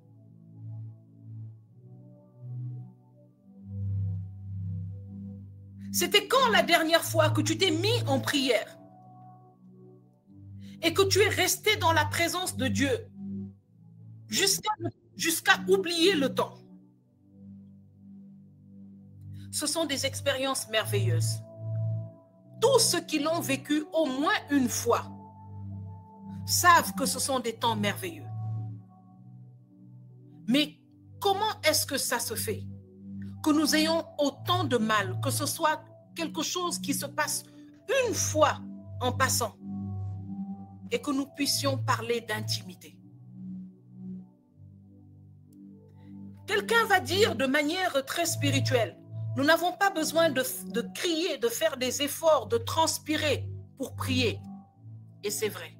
B: C'était quand la dernière fois que tu t'es mis en prière et que tu es resté dans la présence de Dieu jusqu'à oublier le temps? Ce sont des expériences merveilleuses. Tous ceux qui l'ont vécu au moins une fois savent que ce sont des temps merveilleux. Mais comment est-ce que ça se fait que nous ayons autant de mal, que ce soit quelque chose qui se passe une fois en passant et que nous puissions parler d'intimité? Quelqu'un va dire de manière très spirituelle, nous n'avons pas besoin de crier, de faire des efforts, de transpirer pour prier. Et c'est vrai.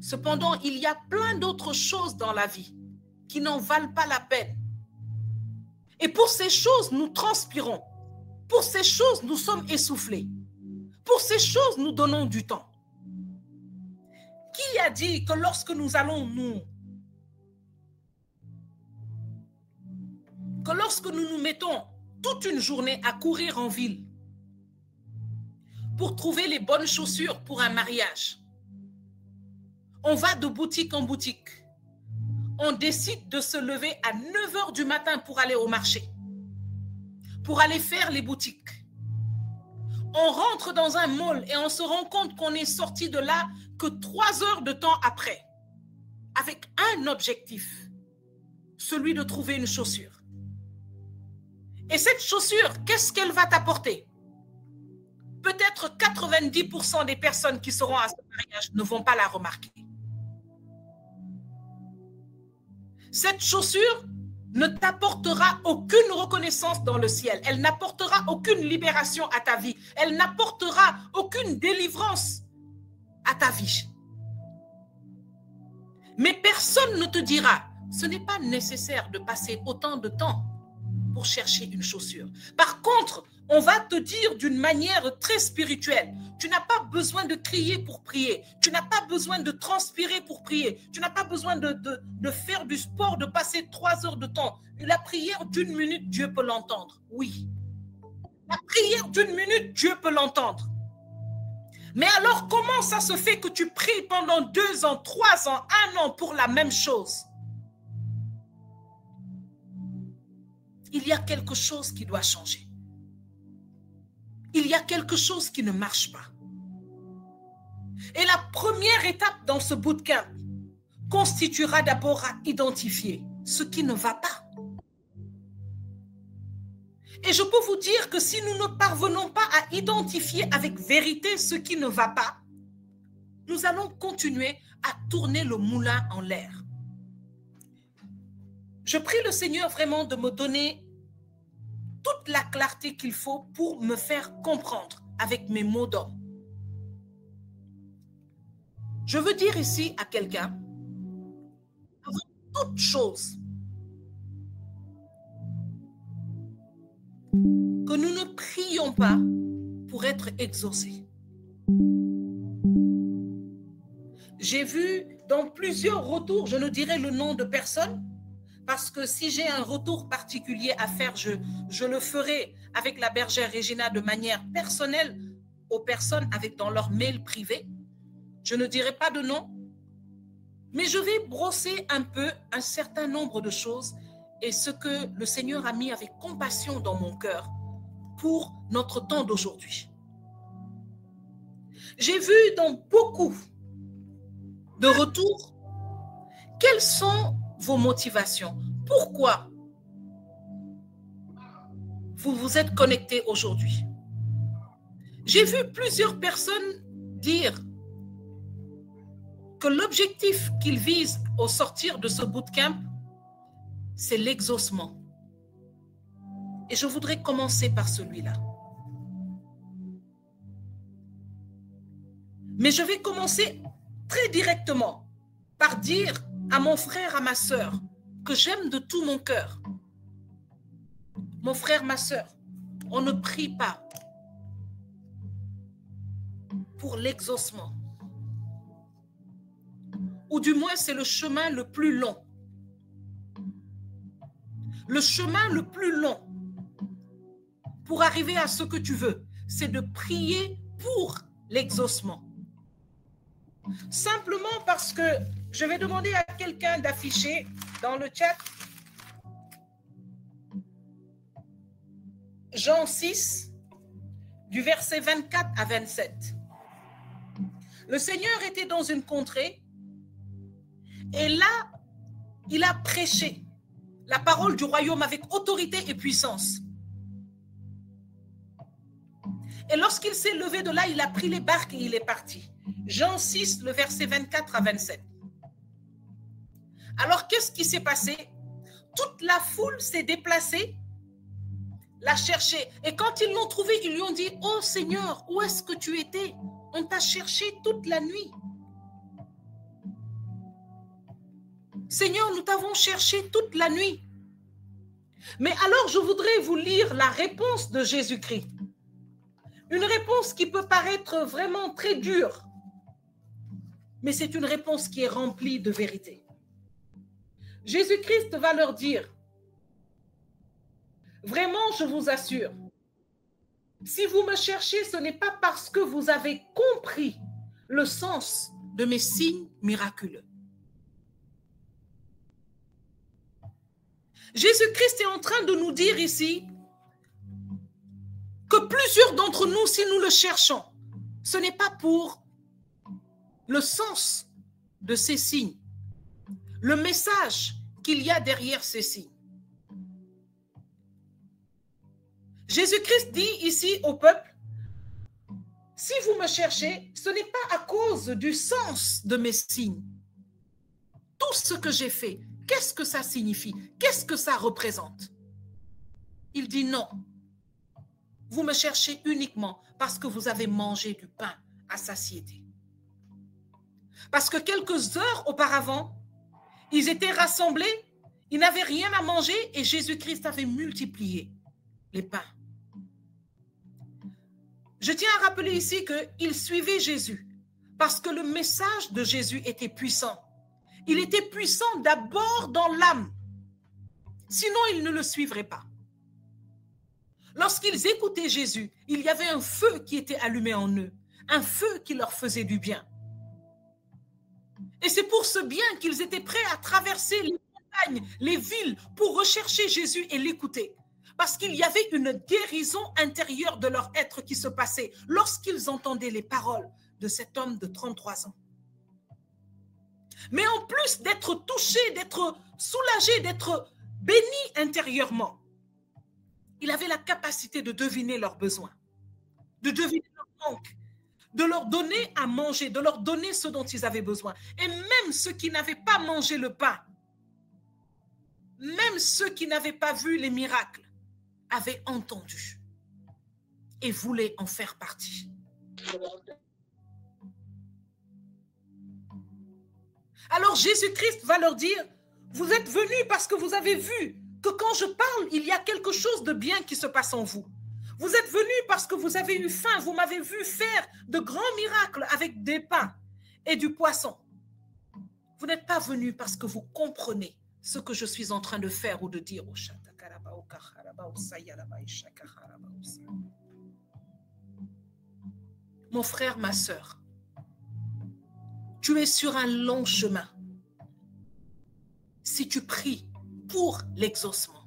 B: Cependant, il y a plein d'autres choses dans la vie qui n'en valent pas la peine. Et pour ces choses, nous transpirons. Pour ces choses, nous sommes essoufflés. Pour ces choses, nous donnons du temps. Qui a dit que lorsque nous allons nous mettons toute une journée à courir en ville pour trouver les bonnes chaussures pour un mariage, on va de boutique en boutique, on décide de se lever à 9 h du matin pour aller au marché, pour aller faire les boutiques. On rentre dans un mall et on se rend compte qu'on est sorti de là que 3 heures de temps après, avec un objectif, celui de trouver une chaussure. Et cette chaussure, qu'est-ce qu'elle va t'apporter? Peut-être 90% des personnes qui seront à ce mariage ne vont pas la remarquer. Cette chaussure ne t'apportera aucune reconnaissance dans le ciel. Elle n'apportera aucune libération à ta vie. Elle n'apportera aucune délivrance à ta vie. Mais personne ne te dira, ce n'est pas nécessaire de passer autant de temps pour chercher une chaussure. Par contre, on va te dire d'une manière très spirituelle, tu n'as pas besoin de crier pour prier, tu n'as pas besoin de transpirer pour prier, tu n'as pas besoin de faire du sport, de passer 3 heures de temps. La prière d'1 minute, Dieu peut l'entendre. Oui. La prière d'1 minute, Dieu peut l'entendre. Mais alors, comment ça se fait que tu pries pendant 2 ans, 3 ans, 1 an pour la même chose? Il y a quelque chose qui doit changer. Il y a quelque chose qui ne marche pas. Et la première étape dans ce bootcamp constituera d'abord à identifier ce qui ne va pas. Et je peux vous dire que si nous ne parvenons pas à identifier avec vérité ce qui ne va pas, nous allons continuer à tourner le moulin en l'air. Je prie le Seigneur vraiment de me donner toute la clarté qu'il faut pour me faire comprendre avec mes mots d'homme. Je veux dire ici à quelqu'un, avant toute chose, que nous ne prions pas pour être exaucés. J'ai vu dans plusieurs retours, je ne dirai le nom de personne, parce que si j'ai un retour particulier à faire, je le ferai avec la bergère Regina de manière personnelle aux personnes dans leur mail privé. Je ne dirai pas de nom, mais je vais brosser un peu un certain nombre de choses et ce que le Seigneur a mis avec compassion dans mon cœur pour notre temps d'aujourd'hui. J'ai vu dans beaucoup de retours quelles sont vos motivations. Pourquoi vous vous êtes connectés aujourd'hui? J'ai vu plusieurs personnes dire que l'objectif qu'ils visent au sortir de ce bootcamp, c'est l'exaucement. Et je voudrais commencer par celui-là. Mais je vais commencer très directement par dire à mon frère, à ma sœur, que j'aime de tout mon cœur. Mon frère, ma sœur, on ne prie pas pour l'exaucement. Ou du moins, c'est le chemin le plus long. Le chemin le plus long pour arriver à ce que tu veux, c'est de prier pour l'exaucement. Simplement parce que je vais demander à quelqu'un d'afficher dans le chat Jean 6, du verset 24 à 27. Le Seigneur était dans une contrée et là, il a prêché la parole du royaume avec autorité et puissance. Et lorsqu'il s'est levé de là, il a pris les barques et il est parti. Jean 6, le verset 24 à 27. Alors, qu'est-ce qui s'est passé? Toute la foule s'est déplacée, l'a cherché. Et quand ils l'ont trouvé, ils lui ont dit, « Oh Seigneur, où est-ce que tu étais? On t'a cherché toute la nuit. Seigneur, nous t'avons cherché toute la nuit. » Mais alors, je voudrais vous lire la réponse de Jésus-Christ. Une réponse qui peut paraître vraiment très dure, mais c'est une réponse qui est remplie de vérité. Jésus-Christ va leur dire, vraiment, je vous assure, si vous me cherchez, ce n'est pas parce que vous avez compris le sens de mes signes miraculeux. Jésus-Christ est en train de nous dire ici que plusieurs d'entre nous, si nous le cherchons, ce n'est pas pour le sens de ces signes, le message qu'il y a derrière ces signes. Jésus-Christ dit ici au peuple, si vous me cherchez, ce n'est pas à cause du sens de mes signes. Tout ce que j'ai fait, qu'est-ce que ça signifie? Qu'est-ce que ça représente? Il dit non. Vous me cherchez uniquement parce que vous avez mangé du pain à satiété. Parce que quelques heures auparavant, ils étaient rassemblés, ils n'avaient rien à manger et Jésus-Christ avait multiplié les pains. Je tiens à rappeler ici qu'ils suivaient Jésus parce que le message de Jésus était puissant. Il était puissant d'abord dans l'âme. Sinon, ils ne le suivraient pas. Lorsqu'ils écoutaient Jésus, il y avait un feu qui était allumé en eux, un feu qui leur faisait du bien. Et c'est pour ce bien qu'ils étaient prêts à traverser les montagnes, les villes, pour rechercher Jésus et l'écouter. Parce qu'il y avait une guérison intérieure de leur être qui se passait lorsqu'ils entendaient les paroles de cet homme de 33 ans. Mais en plus d'être touchés, d'être soulagés, d'être bénis intérieurement, il avait la capacité de deviner leurs besoins, de deviner leurs manques, de leur donner à manger, de leur donner ce dont ils avaient besoin. Et même ceux qui n'avaient pas mangé le pain, même ceux qui n'avaient pas vu les miracles, avaient entendu et voulaient en faire partie. Alors Jésus-Christ va leur dire, vous êtes venus parce que vous avez vu que quand je parle, il y a quelque chose de bien qui se passe en vous. Vous êtes venus parce que vous avez eu faim, vous m'avez vu faire de grands miracles avec des pains et du poisson. Vous n'êtes pas venus parce que vous comprenez ce que je suis en train de faire ou de dire. Mon frère, ma sœur, tu es sur un long chemin. Si tu pries pour l'exaucement,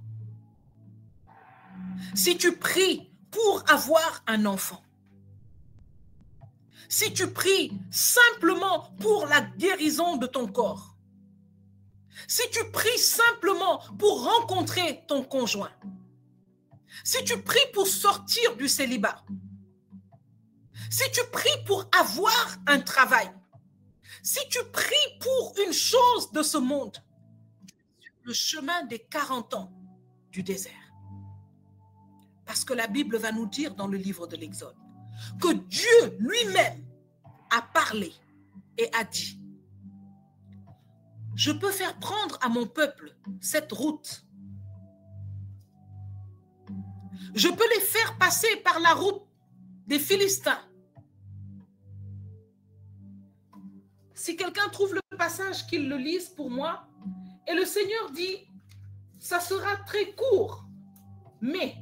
B: si tu pries pour avoir un enfant, si tu pries simplement pour la guérison de ton corps, si tu pries simplement pour rencontrer ton conjoint, si tu pries pour sortir du célibat, si tu pries pour avoir un travail, si tu pries pour une chose de ce monde, le chemin des 40 ans du désert. Parce que la Bible va nous dire dans le livre de l'Exode que Dieu lui-même a parlé et a dit, je peux faire prendre à mon peuple cette route. Je peux les faire passer par la route des Philistins. Si quelqu'un trouve le passage, qu'il le lise pour moi. Et le Seigneur dit, ça sera très court, mais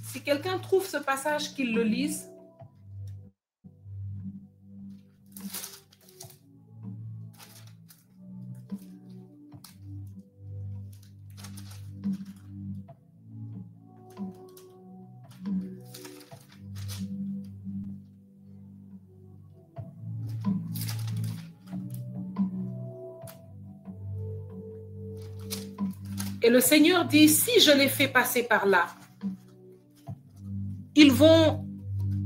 B: si quelqu'un trouve ce passage, qu'il le lise. Et le Seigneur dit, si je les fais passer par là, ils vont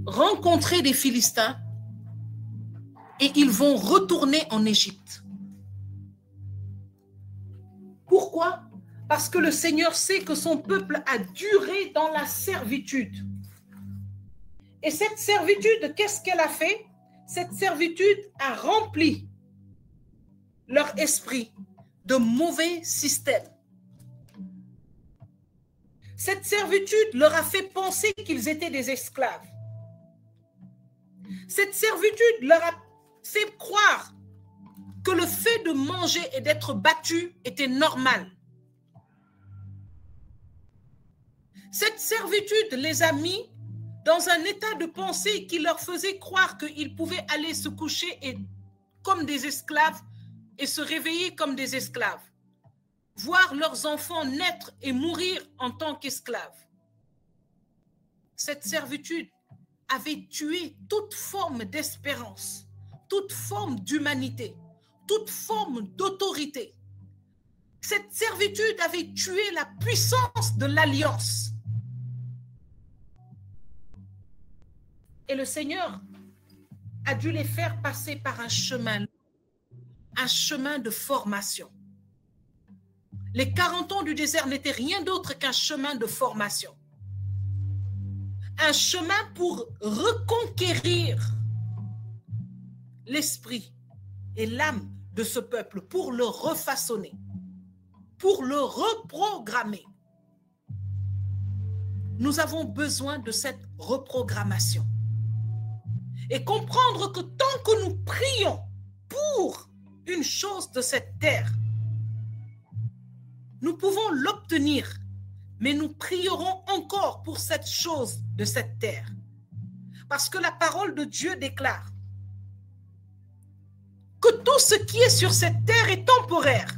B: rencontrer des Philistins et ils vont retourner en Égypte. Pourquoi? Parce que le Seigneur sait que son peuple a duré dans la servitude. Et cette servitude, qu'est-ce qu'elle a fait? Cette servitude a rempli leur esprit de mauvais systèmes. Cette servitude leur a fait penser qu'ils étaient des esclaves. Cette servitude leur a fait croire que le fait de manger et d'être battu était normal. Cette servitude les a mis dans un état de pensée qui leur faisait croire qu'ils pouvaient aller se coucher comme des esclaves et se réveiller comme des esclaves. Voir leurs enfants naître et mourir en tant qu'esclaves. Cette servitude avait tué toute forme d'espérance, toute forme d'humanité, toute forme d'autorité. Cette servitude avait tué la puissance de l'alliance. Et le Seigneur a dû les faire passer par un chemin de formation. Les 40 ans du désert n'étaient rien d'autre qu'un chemin de formation. Un chemin pour reconquérir l'esprit et l'âme de ce peuple pour le refaçonner, pour le reprogrammer. Nous avons besoin de cette reprogrammation. Et comprendre que tant que nous prions pour une chose de cette terre, nous pouvons l'obtenir, mais nous prierons encore pour cette chose de cette terre. Parce que la parole de Dieu déclare que tout ce qui est sur cette terre est temporaire.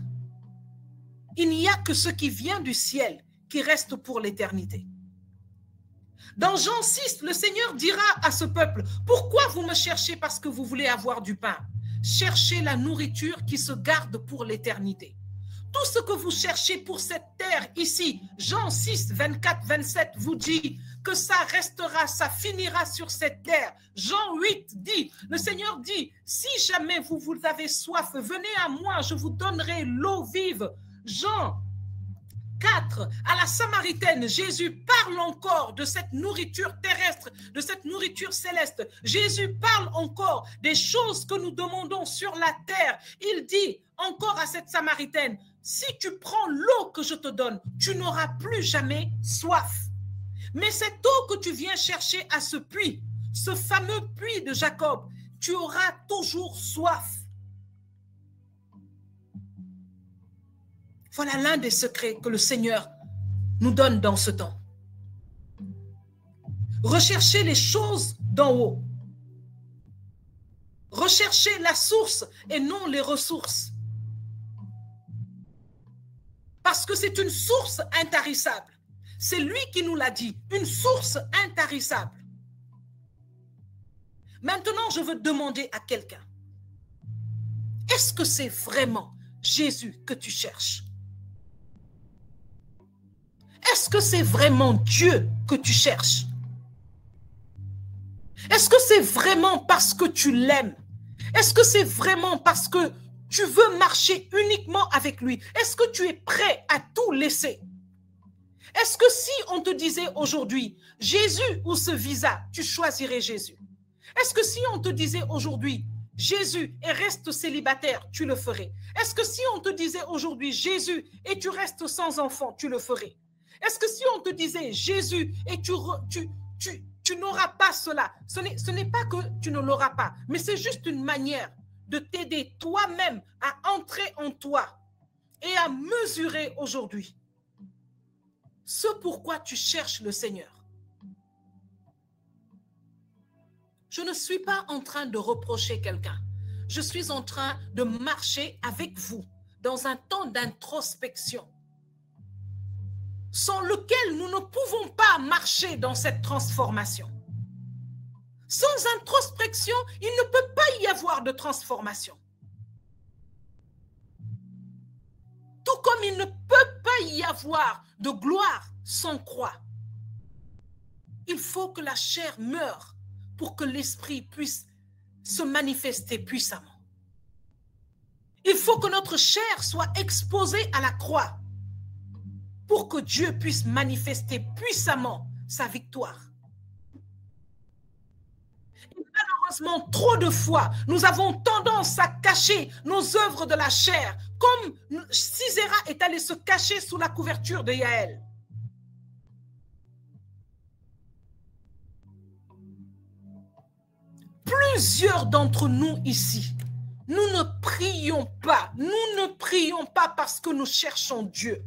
B: Il n'y a que ce qui vient du ciel qui reste pour l'éternité. Dans Jean 6, le Seigneur dira à ce peuple, « Pourquoi vous me cherchez parce que vous voulez avoir du pain? Cherchez la nourriture qui se garde pour l'éternité. » Tout ce que vous cherchez pour cette terre ici, Jean 6, 24, 27 vous dit que ça restera, ça finira sur cette terre. Jean 8 dit, le Seigneur dit, si jamais vous avez soif, venez à moi, je vous donnerai l'eau vive. Jean 4, à la Samaritaine, Jésus parle encore de cette nourriture terrestre, de cette nourriture céleste. Jésus parle encore des choses que nous demandons sur la terre. Il dit encore à cette Samaritaine, si tu prends l'eau que je te donne, tu n'auras plus jamais soif. Mais cette eau que tu viens chercher à ce puits, ce fameux puits de Jacob, tu auras toujours soif. Voilà l'un des secrets que le Seigneur nous donne dans ce temps. Recherchez les choses d'en haut. Recherchez la source et non les ressources. Parce que c'est une source intarissable. C'est lui qui nous l'a dit, une source intarissable. Maintenant, je veux demander à quelqu'un, est-ce que c'est vraiment Jésus que tu cherches? Est-ce que c'est vraiment Dieu que tu cherches? Est-ce que c'est vraiment parce que tu l'aimes? Est-ce que c'est vraiment parce que tu veux marcher uniquement avec lui? Est-ce que tu es prêt à tout laisser? Est-ce que si on te disait aujourd'hui, Jésus ou ce visa, tu choisirais Jésus? Est-ce que si on te disait aujourd'hui, Jésus et reste célibataire, tu le ferais? Est-ce que si on te disait aujourd'hui, Jésus et tu restes sans enfant, tu le ferais? Est-ce que si on te disait Jésus et tu n'auras pas cela, ce n'est pas que tu ne l'auras pas, mais c'est juste une manière de t'aider toi-même à entrer en toi et à mesurer aujourd'hui ce pourquoi tu cherches le Seigneur. Je ne suis pas en train de reprocher quelqu'un. Je suis en train de marcher avec vous dans un temps d'introspection sans lequel nous ne pouvons pas marcher dans cette transformation. Sans introspection, il ne peut pas y avoir de transformation. Tout comme il ne peut pas y avoir de gloire sans croix. Il faut que la chair meure pour que l'esprit puisse se manifester puissamment. Il faut que notre chair soit exposée à la croix pour que Dieu puisse manifester puissamment sa victoire. Et malheureusement, trop de fois, nous avons tendance à cacher nos œuvres de la chair, comme Sisera est allé se cacher sous la couverture de Yaël. Plusieurs d'entre nous ici, nous ne prions pas. Nous ne prions pas parce que nous cherchons Dieu.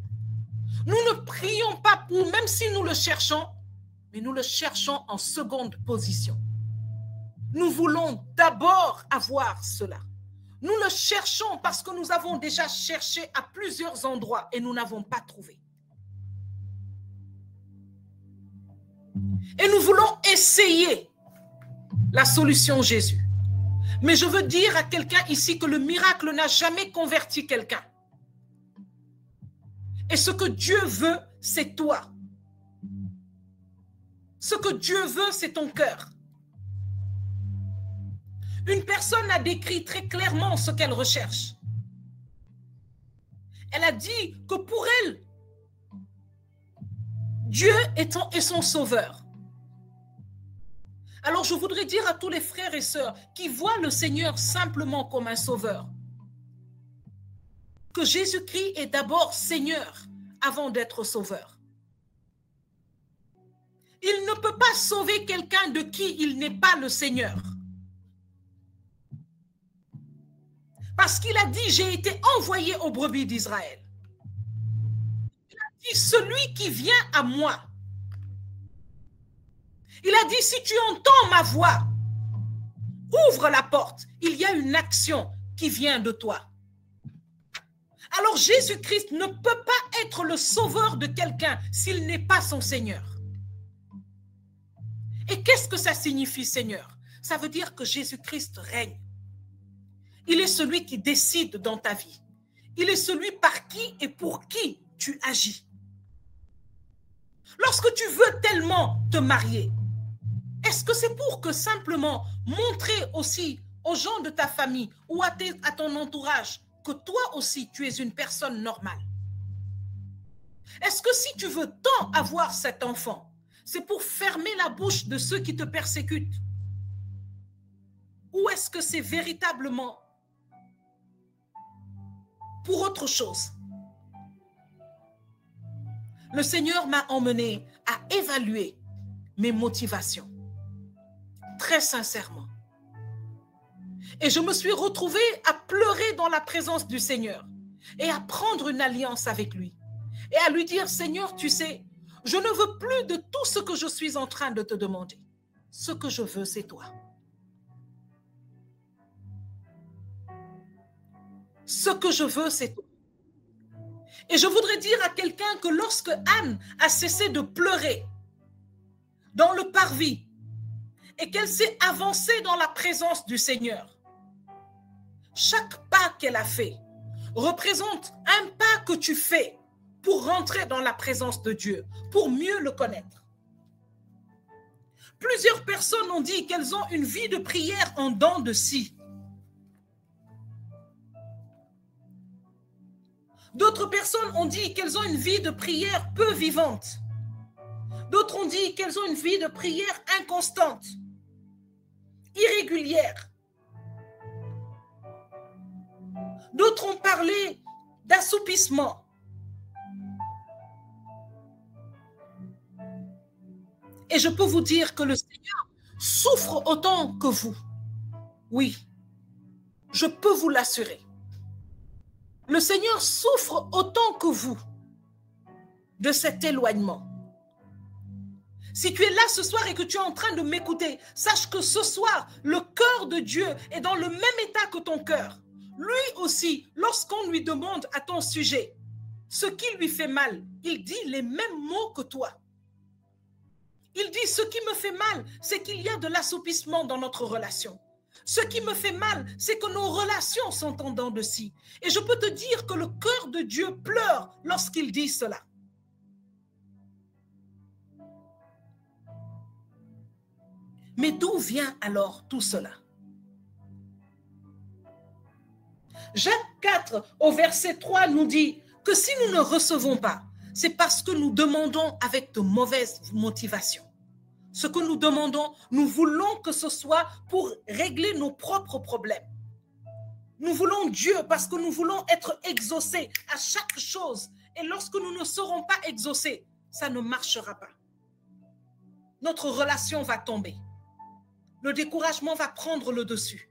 B: Nous ne prions pas pour, même si nous le cherchons, mais nous le cherchons en seconde position. Nous voulons d'abord avoir cela. Nous le cherchons parce que nous avons déjà cherché à plusieurs endroits et nous n'avons pas trouvé. Et nous voulons essayer la solution Jésus. Mais je veux dire à quelqu'un ici que le miracle n'a jamais converti quelqu'un. Et ce que Dieu veut, c'est toi. Ce que Dieu veut, c'est ton cœur. Une personne a décrit très clairement ce qu'elle recherche. Elle a dit que pour elle, Dieu est son sauveur. Alors je voudrais dire à tous les frères et sœurs qui voient le Seigneur simplement comme un sauveur, que Jésus-Christ est d'abord Seigneur avant d'être sauveur. Il ne peut pas sauver quelqu'un de qui il n'est pas le Seigneur. Parce qu'il a dit, j'ai été envoyé aux brebis d'Israël. Il a dit, celui qui vient à moi. Il a dit, si tu entends ma voix, ouvre la porte. Il y a une action qui vient de toi. Alors Jésus-Christ ne peut pas être le sauveur de quelqu'un s'il n'est pas son Seigneur. Et qu'est-ce que ça signifie, Seigneur? Ça veut dire que Jésus-Christ règne. Il est celui qui décide dans ta vie. Il est celui par qui et pour qui tu agis. Lorsque tu veux tellement te marier, est-ce que c'est pour que simplement montrer aussi aux gens de ta famille ou à ton entourage que toi aussi tu es une personne normale? Est-ce que si tu veux tant avoir cet enfant, c'est pour fermer la bouche de ceux qui te persécutent? Ou est-ce que c'est véritablement pour autre chose? Le Seigneur m'a emmené à évaluer mes motivations, très sincèrement. Et je me suis retrouvée à pleurer dans la présence du Seigneur et à prendre une alliance avec lui et à lui dire, Seigneur, tu sais, je ne veux plus de tout ce que je suis en train de te demander. Ce que je veux, c'est toi. Ce que je veux, c'est toi. Et je voudrais dire à quelqu'un que lorsque Anne a cessé de pleurer dans le parvis et qu'elle s'est avancée dans la présence du Seigneur, chaque pas qu'elle a fait représente un pas que tu fais pour rentrer dans la présence de Dieu, pour mieux le connaître. Plusieurs personnes ont dit qu'elles ont une vie de prière en dents de scie. D'autres personnes ont dit qu'elles ont une vie de prière peu vivante. D'autres ont dit qu'elles ont une vie de prière inconstante, irrégulière. D'autres ont parlé d'assoupissement. Et je peux vous dire que le Seigneur souffre autant que vous. Oui, je peux vous l'assurer. Le Seigneur souffre autant que vous de cet éloignement. Si tu es là ce soir et que tu es en train de m'écouter, sache que ce soir, le cœur de Dieu est dans le même état que ton cœur. Lui aussi, lorsqu'on lui demande à ton sujet ce qui lui fait mal, il dit les mêmes mots que toi. Il dit, ce qui me fait mal, c'est qu'il y a de l'assoupissement dans notre relation. Ce qui me fait mal, c'est que nos relations sont en dents de scie. Et je peux te dire que le cœur de Dieu pleure lorsqu'il dit cela. Mais d'où vient alors tout cela? Jacques 4 au verset 3 nous dit que si nous ne recevons pas, c'est parce que nous demandons avec de mauvaises motivations. Ce que nous demandons, nous voulons que ce soit pour régler nos propres problèmes. Nous voulons Dieu parce que nous voulons être exaucés à chaque chose. Et lorsque nous ne serons pas exaucés, ça ne marchera pas. Notre relation va tomber. Le découragement va prendre le dessus.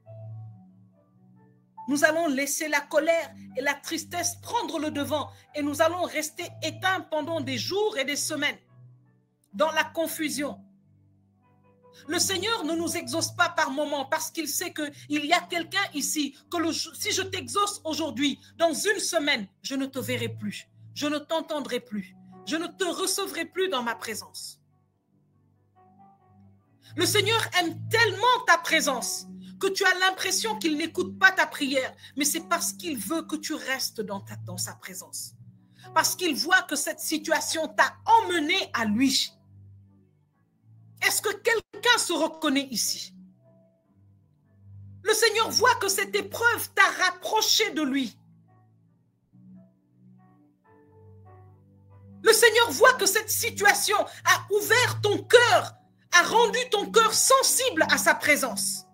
B: Nous allons laisser la colère et la tristesse prendre le devant et nous allons rester éteints pendant des jours et des semaines dans la confusion. Le Seigneur ne nous exauce pas par moments parce qu'il sait qu'il y a quelqu'un ici que si je t'exauce aujourd'hui, dans une semaine, je ne te verrai plus, je ne t'entendrai plus, je ne te recevrai plus dans ma présence. Le Seigneur aime tellement ta présence que tu as l'impression qu'il n'écoute pas ta prière, mais c'est parce qu'il veut que tu restes dans sa présence. Parce qu'il voit que cette situation t'a emmené à lui. Est-ce que quelqu'un se reconnaît ici? Le Seigneur voit que cette épreuve t'a rapproché de lui. Le Seigneur voit que cette situation a ouvert ton cœur a rendu ton cœur sensible à sa présence,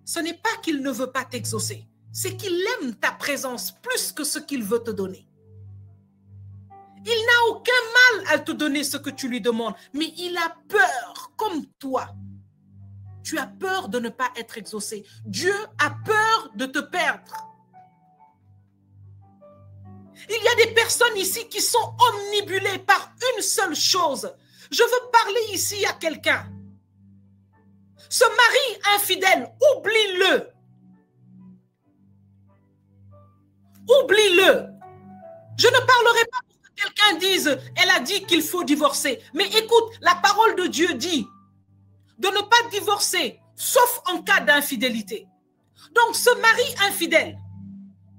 B: ce n'est pas qu'il ne veut pas t'exaucer, c'est qu'il aime ta présence plus que ce qu'il veut te donner. Il n'a aucun mal à te donner ce que tu lui demandes, mais il a peur, comme toi. Tu as peur de ne pas être exaucé. Dieu a peur de te perdre. Il y a des personnes ici qui sont omnibulées par une seule chose. Je veux parler ici à quelqu'un. Ce mari infidèle, oublie-le. Oublie-le. Je ne parlerai pas pour que quelqu'un dise, elle a dit qu'il faut divorcer. Mais écoute, la parole de Dieu dit de ne pas divorcer, sauf en cas d'infidélité. Donc ce mari infidèle,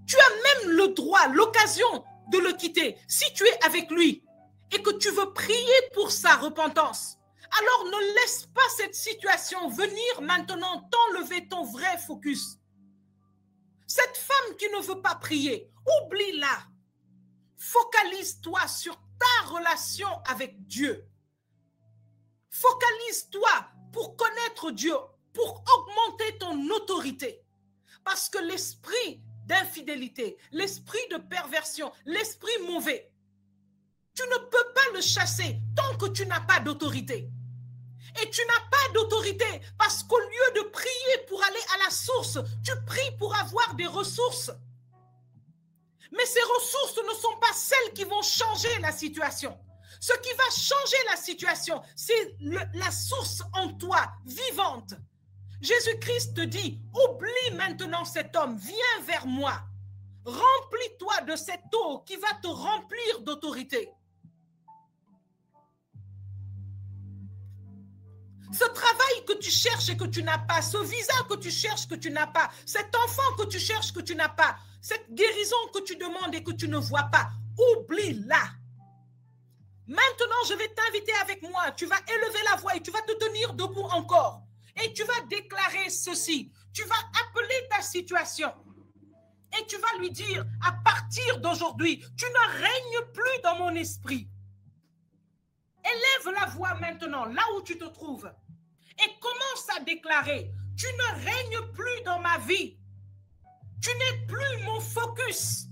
B: tu as même le droit, l'occasion de le quitter. Si tu es avec lui et que tu veux prier pour sa repentance, alors ne laisse pas cette situation venir maintenant t'enlever ton vrai focus. Cette femme qui ne veut pas prier, oublie-la. Focalise-toi sur ta relation avec Dieu. Focalise-toi pour connaître Dieu, pour augmenter ton autorité. Parce que l'esprit d'infidélité, l'esprit de perversion, l'esprit mauvais, tu ne peux pas le chasser tant que tu n'as pas d'autorité. Et tu n'as pas d'autorité parce qu'au lieu de prier pour aller à la source, tu pries pour avoir des ressources. Mais ces ressources ne sont pas celles qui vont changer la situation. Ce qui va changer la situation, c'est la source en toi, vivante. Jésus-Christ te dit, oublie maintenant cet homme, viens vers moi. Remplis-toi de cette eau qui va te remplir d'autorité. Ce travail que tu cherches et que tu n'as pas, ce visa que tu cherches que tu n'as pas, cet enfant que tu cherches que tu n'as pas, cette guérison que tu demandes et que tu ne vois pas, oublie-la. Maintenant, je vais t'inviter avec moi. Tu vas élever la voix et tu vas te tenir debout encore. Et tu vas déclarer ceci. Tu vas appeler ta situation. Et tu vas lui dire, à partir d'aujourd'hui, tu ne règnes plus dans mon esprit. Élève la voix maintenant, là où tu te trouves. Et commence à déclarer, tu ne règnes plus dans ma vie. Tu n'es plus mon focus.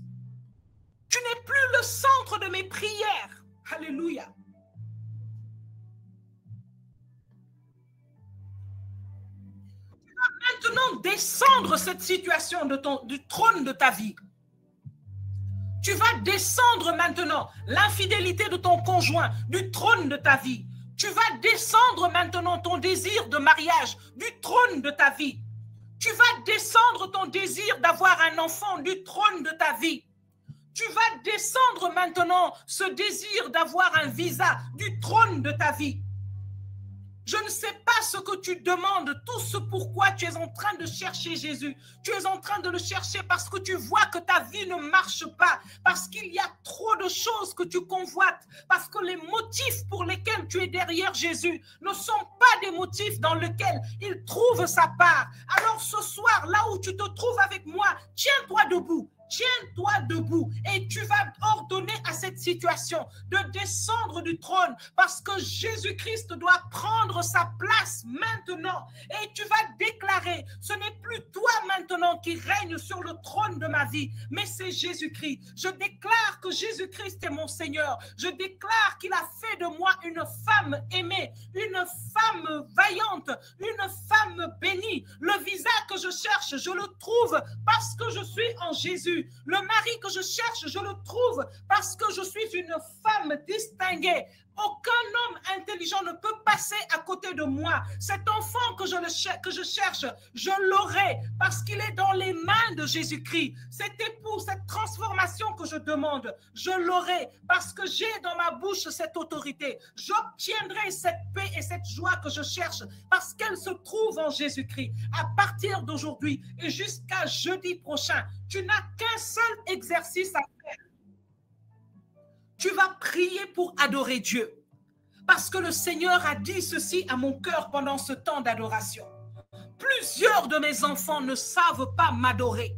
B: Tu n'es plus le centre de mes prières. Alléluia. Tu vas maintenant descendre cette situation du trône de ta vie. Tu vas descendre maintenant l'infidélité de ton conjoint du trône de ta vie. Tu vas descendre maintenant ton désir de mariage du trône de ta vie. Tu vas descendre ton désir d'avoir un enfant du trône de ta vie. Tu vas descendre maintenant ce désir d'avoir un visa du trône de ta vie. Je ne sais pas ce que tu demandes, tout ce pourquoi tu es en train de chercher Jésus. Tu es en train de le chercher parce que tu vois que ta vie ne marche pas, parce qu'il y a trop de choses que tu convoites, parce que les motifs pour lesquels tu es derrière Jésus ne sont pas des motifs dans lesquels il trouve sa part. Alors ce soir, là où tu te trouves avec moi, tiens-toi debout. Tiens-toi debout et tu vas ordonner à cette situation de descendre du trône parce que Jésus-Christ doit prendre sa place maintenant et tu vas déclarer, ce n'est plus toi maintenant qui règne sur le trône de ma vie, mais c'est Jésus-Christ. Je déclare que Jésus-Christ est mon Seigneur. Je déclare qu'il a fait de moi une femme aimée, une femme vaillante, une femme bénie. Le visa que je cherche, je le trouve parce que je suis en Jésus. Le mari que je cherche, je le trouve parce que je suis une femme distinguée. Aucun homme intelligent ne peut passer à côté de moi. Cet enfant que je cherche, je l'aurai parce qu'il est dans les mains de Jésus-Christ. Cet époux, cette transformation que je demande, je l'aurai parce que j'ai dans ma bouche cette autorité. J'obtiendrai cette paix et cette joie que je cherche parce qu'elle se trouve en Jésus-Christ. À partir d'aujourd'hui et jusqu'à jeudi prochain, tu n'as qu'un seul exercice à faire. Tu vas prier pour adorer Dieu. Parce que le Seigneur a dit ceci à mon cœur pendant ce temps d'adoration. Plusieurs de mes enfants ne savent pas m'adorer.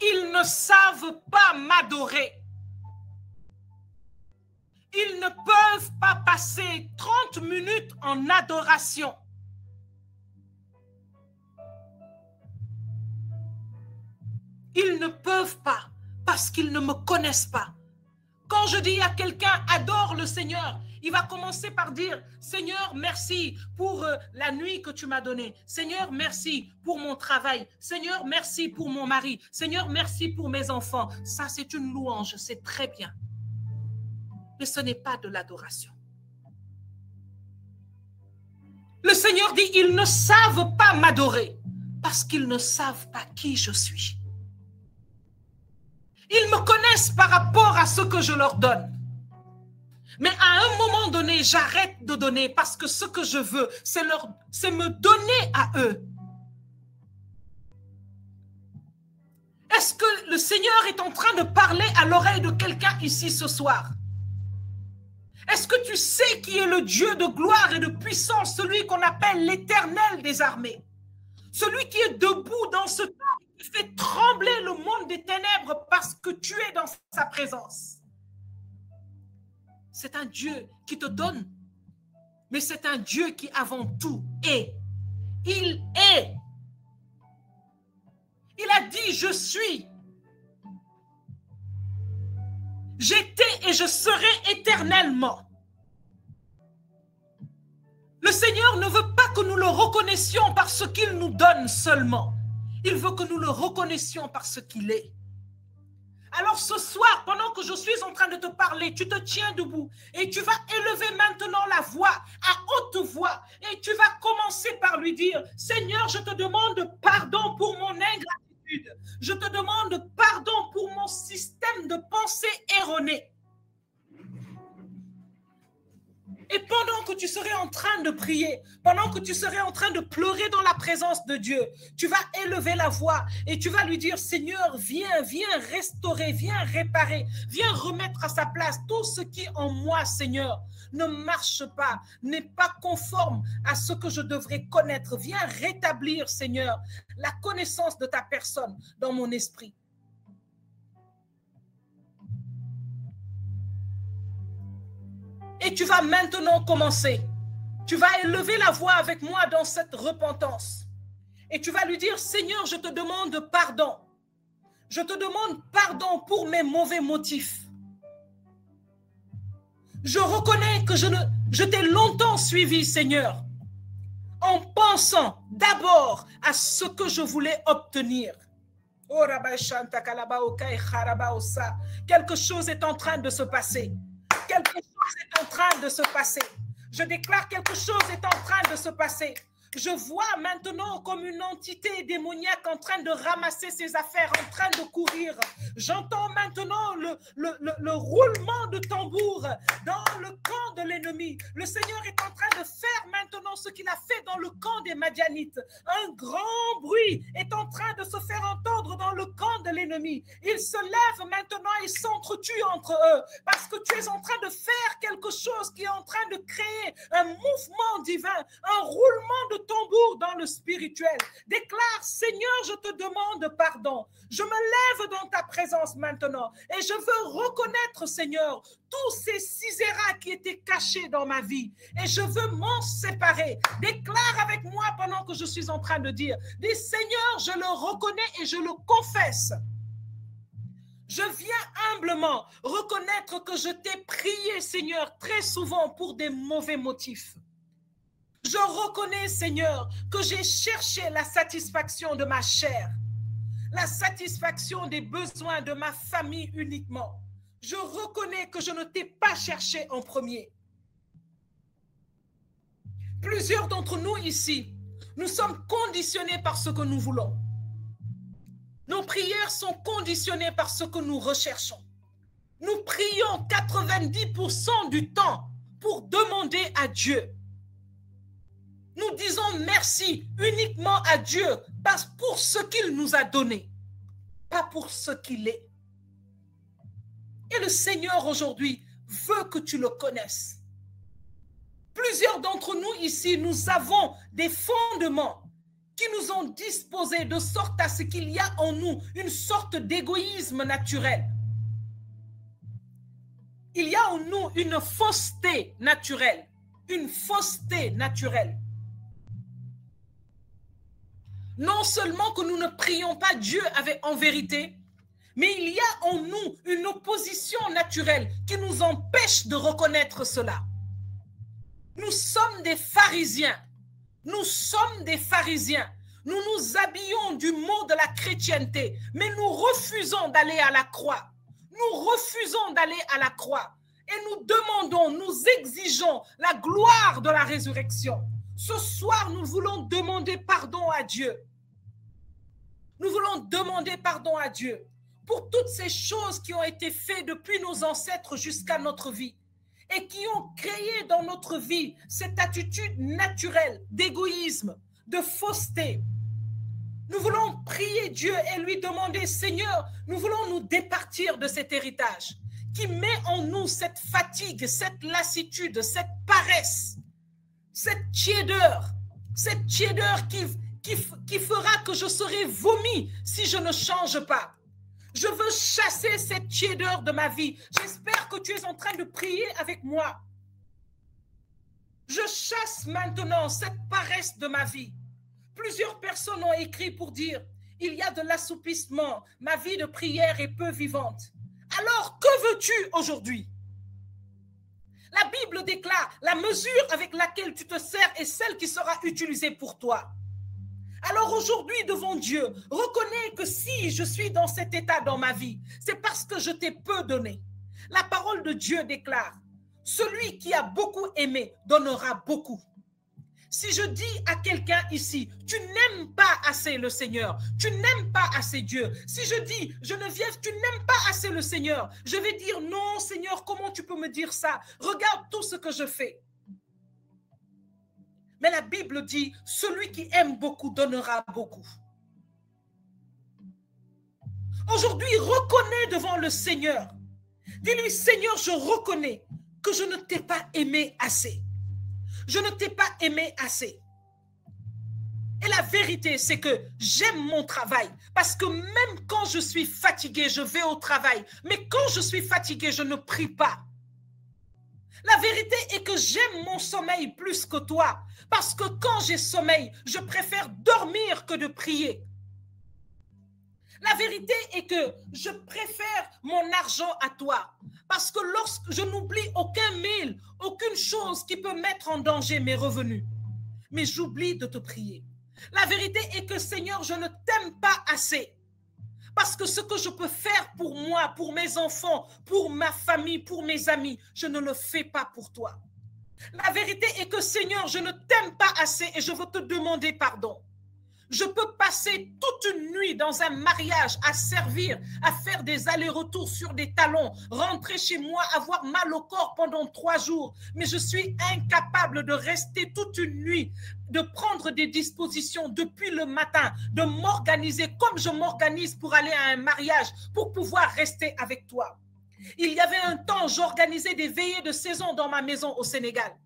B: Ils ne savent pas m'adorer. Ils ne peuvent pas passer 30 minutes en adoration. Ils ne peuvent pas parce qu'ils ne me connaissent pas. Quand je dis à quelqu'un « adore le Seigneur », il va commencer par dire « Seigneur, merci pour la nuit que tu m'as donnée. Seigneur, merci pour mon travail. Seigneur, merci pour mon mari. Seigneur, merci pour mes enfants. » Ça, c'est une louange, c'est très bien. Mais ce n'est pas de l'adoration. Le Seigneur dit « Ils ne savent pas m'adorer parce qu'ils ne savent pas qui je suis. » Ils me connaissent par rapport à ce que je leur donne. Mais à un moment donné, j'arrête de donner parce que ce que je veux, c'est me donner à eux. Est-ce que le Seigneur est en train de parler à l'oreille de quelqu'un ici ce soir? Est-ce que tu sais qui est le Dieu de gloire et de puissance, celui qu'on appelle l'Éternel des armées? Celui qui est debout dans ce temps, qui fait trembler le monde des ténèbres parce que tu es dans sa présence. C'est un Dieu qui te donne, mais c'est un Dieu qui avant tout est. Il est. Il a dit, je suis. J'étais et je serai éternellement. Le Seigneur ne veut pas que nous le reconnaissions par ce qu'il nous donne seulement. Il veut que nous le reconnaissions par ce qu'il est. Alors ce soir, pendant que je suis en train de te parler, tu te tiens debout et tu vas élever maintenant la voix à haute voix et tu vas commencer par lui dire, Seigneur, je te demande pardon pour mon ingratitude. Je te demande pardon pour mon système de pensée erroné. Et pendant que tu serais en train de prier, pendant que tu serais en train de pleurer dans la présence de Dieu, tu vas élever la voix et tu vas lui dire, Seigneur, viens restaurer, viens réparer, viens remettre à sa place tout ce qui en moi, Seigneur, ne marche pas, n'est pas conforme à ce que je devrais connaître. Viens rétablir, Seigneur, la connaissance de ta personne dans mon esprit. Et tu vas maintenant commencer. Tu vas élever la voix avec moi dans cette repentance. Et tu vas lui dire, Seigneur, je te demande pardon. Je te demande pardon pour mes mauvais motifs. Je reconnais que je t'ai longtemps suivi, Seigneur, en pensant d'abord à ce que je voulais obtenir. Quelque chose est en train de se passer. Quelque chose est en train de se passer. Je déclare quelque chose est en train de se passer. Je vois maintenant comme une entité démoniaque en train de ramasser ses affaires, en train de courir. J'entends maintenant le roulement de tambour dans le camp de l'ennemi. Le Seigneur est en train de faire maintenant ce qu'il a fait dans le camp des Madianites. Un grand bruit est en train de se faire entendre dans le camp de l'ennemi. Ils se lèvent maintenant et s'entretuent entre eux parce que tu es en train de faire quelque chose qui est en train de créer un mouvement divin, un roulement de tambour dans le spirituel. Déclare, Seigneur, je te demande pardon. Je me lève dans ta présence maintenant et je veux reconnaître, Seigneur, tous ces scélérats qui étaient cachés dans ma vie et je veux m'en séparer. Déclare avec moi pendant que je suis en train de dire, dis Seigneur, je le reconnais et je le confesse. Je viens humblement reconnaître que je t'ai prié, Seigneur, très souvent pour des mauvais motifs. Je reconnais, Seigneur, que j'ai cherché la satisfaction de ma chair, la satisfaction des besoins de ma famille uniquement. Je reconnais que je ne t'ai pas cherché en premier. Plusieurs d'entre nous ici, nous sommes conditionnés par ce que nous voulons. Nos prières sont conditionnées par ce que nous recherchons. Nous prions 90% du temps pour demander à Dieu. Nous disons merci uniquement à Dieu pour ce qu'il nous a donné, pas pour ce qu'il est. Et le Seigneur aujourd'hui veut que tu le connaisses. Plusieurs d'entre nous ici, nous avons des fondements qui nous ont disposés de sorte à ce qu'il y a en nous une sorte d'égoïsme naturel. il y a en nous une fausseté naturelle. Une fausseté naturelle. Non seulement que nous ne prions pas Dieu en vérité, mais il y a en nous une opposition naturelle qui nous empêche de reconnaître cela. Nous sommes des pharisiens. Nous sommes des pharisiens. Nous nous habillons du mot de la chrétienté, mais nous refusons d'aller à la croix. Nous refusons d'aller à la croix. Et nous demandons, nous exigeons la gloire de la résurrection. Ce soir, nous voulons demander pardon à Dieu. Nous voulons demander pardon à Dieu pour toutes ces choses qui ont été faites depuis nos ancêtres jusqu'à notre vie et qui ont créé dans notre vie cette attitude naturelle d'égoïsme, de fausseté. Nous voulons prier Dieu et lui demander, Seigneur, nous voulons nous départir de cet héritage qui met en nous cette fatigue, cette lassitude, cette paresse, cette tiédeur qui fera que je serai vomi si je ne change pas. Je veux chasser cette tiédeur de ma vie. J'espère que tu es en train de prier avec moi. Je chasse maintenant cette paresse de ma vie. Plusieurs personnes ont écrit pour dire, il y a de l'assoupissement, ma vie de prière est peu vivante. Alors, que veux-tu aujourd'hui? La Bible déclare, la mesure avec laquelle tu te sers est celle qui sera utilisée pour toi. Alors aujourd'hui, devant Dieu, reconnais que si je suis dans cet état dans ma vie, c'est parce que je t'ai peu donné. La parole de Dieu déclare, celui qui a beaucoup aimé donnera beaucoup. Si je dis à quelqu'un ici, tu n'aimes pas assez le Seigneur, tu n'aimes pas assez Dieu. Si je dis, Geneviève, tu n'aimes pas assez le Seigneur, je vais dire, non Seigneur, comment tu peux me dire ça? Regarde tout ce que je fais. Mais la Bible dit, celui qui aime beaucoup donnera beaucoup. Aujourd'hui, reconnais devant le Seigneur. Dis-lui, Seigneur, je reconnais que je ne t'ai pas aimé assez. Je ne t'ai pas aimé assez. Et la vérité, c'est que j'aime mon travail. Parce que même quand je suis fatiguée, je vais au travail. Mais quand je suis fatiguée, je ne prie pas. La vérité est que j'aime mon sommeil plus que toi. Parce que quand j'ai sommeil, je préfère dormir que de prier. La vérité est que je préfère mon argent à toi. Parce que lorsque je n'oublie aucun mail, aucune chose qui peut mettre en danger mes revenus. Mais j'oublie de te prier. La vérité est que Seigneur, je ne t'aime pas assez. Parce que ce que je peux faire pour moi, pour mes enfants, pour ma famille, pour mes amis, je ne le fais pas pour toi. La vérité est que Seigneur, je ne t'aime pas assez et je veux te demander pardon. Je peux passer toute une nuit dans un mariage à servir, à faire des allers-retours sur des talons, rentrer chez moi, avoir mal au corps pendant 3 jours. Mais je suis incapable de rester toute une nuit, de prendre des dispositions depuis le matin, de m'organiser comme je m'organise pour aller à un mariage, pour pouvoir rester avec toi. Il y avait un temps, j'organisais des veillées de saison dans ma maison au Sénégal.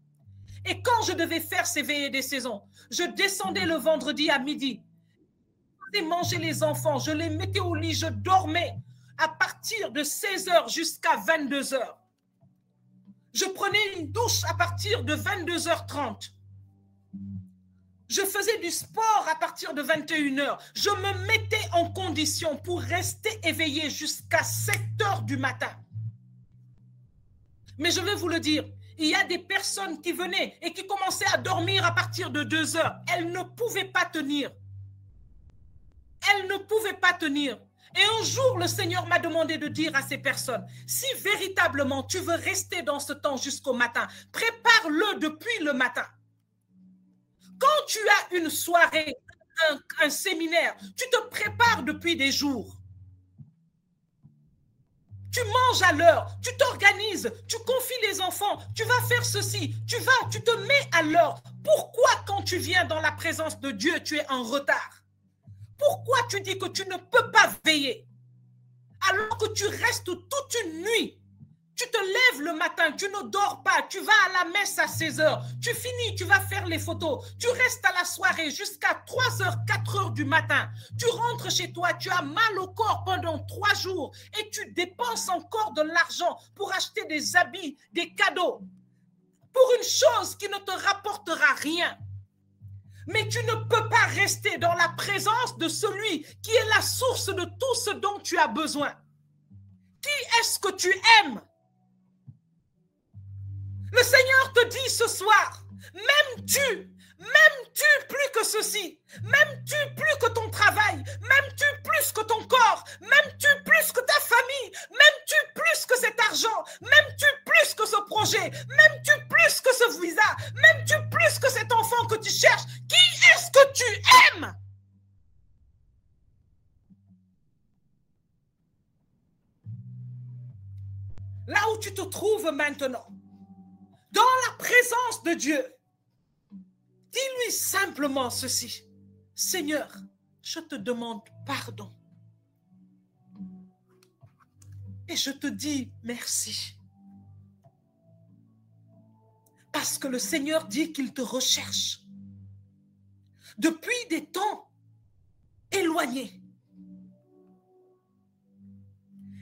B: Et quand je devais faire ces veillées des saisons, je descendais le vendredi à midi, je faisais manger les enfants, je les mettais au lit, je dormais à partir de 16h jusqu'à 22h. Je prenais une douche à partir de 22h30. Je faisais du sport à partir de 21h. Je me mettais en condition pour rester éveillé jusqu'à 7h du matin. Mais je vais vous le dire, il y a des personnes qui venaient et qui commençaient à dormir à partir de 2h. Elles ne pouvaient pas tenir. Elles ne pouvaient pas tenir. Et un jour, le Seigneur m'a demandé de dire à ces personnes, si véritablement tu veux rester dans ce temps jusqu'au matin, prépare-le depuis le matin. Quand tu as une soirée, un séminaire, tu te prépares depuis des jours. Tu manges à l'heure, tu t'organises, tu confies les enfants, tu vas faire ceci, tu te mets à l'heure. Pourquoi quand tu viens dans la présence de Dieu, tu es en retard? Pourquoi tu dis que tu ne peux pas veiller? Alors que tu restes toute une nuit, Tu te lèves le matin, tu ne dors pas, tu vas à la messe à 16h, tu finis, tu vas faire les photos, tu restes à la soirée jusqu'à 3h, 4h du matin. Tu rentres chez toi, tu as mal au corps pendant 3 jours et tu dépenses encore de l'argent pour acheter des habits, des cadeaux, pour une chose qui ne te rapportera rien. Mais tu ne peux pas rester dans la présence de celui qui est la source de tout ce dont tu as besoin. Qui est-ce que tu aimes? Le Seigneur te dit ce soir, m'aimes-tu plus que ceci, m'aimes-tu plus que ton travail, m'aimes-tu plus que ton corps, m'aimes-tu plus que ta famille, m'aimes-tu plus que cet argent, m'aimes-tu plus que ce projet, m'aimes-tu plus que ce visa, m'aimes-tu plus que cet enfant que tu cherches? Qui est-ce que tu aimes? Là où tu te trouves maintenant, dans la présence de Dieu, dis-lui simplement ceci. Seigneur, je te demande pardon. Et je te dis merci. Parce que le Seigneur dit qu'il te recherche. Depuis des temps éloignés.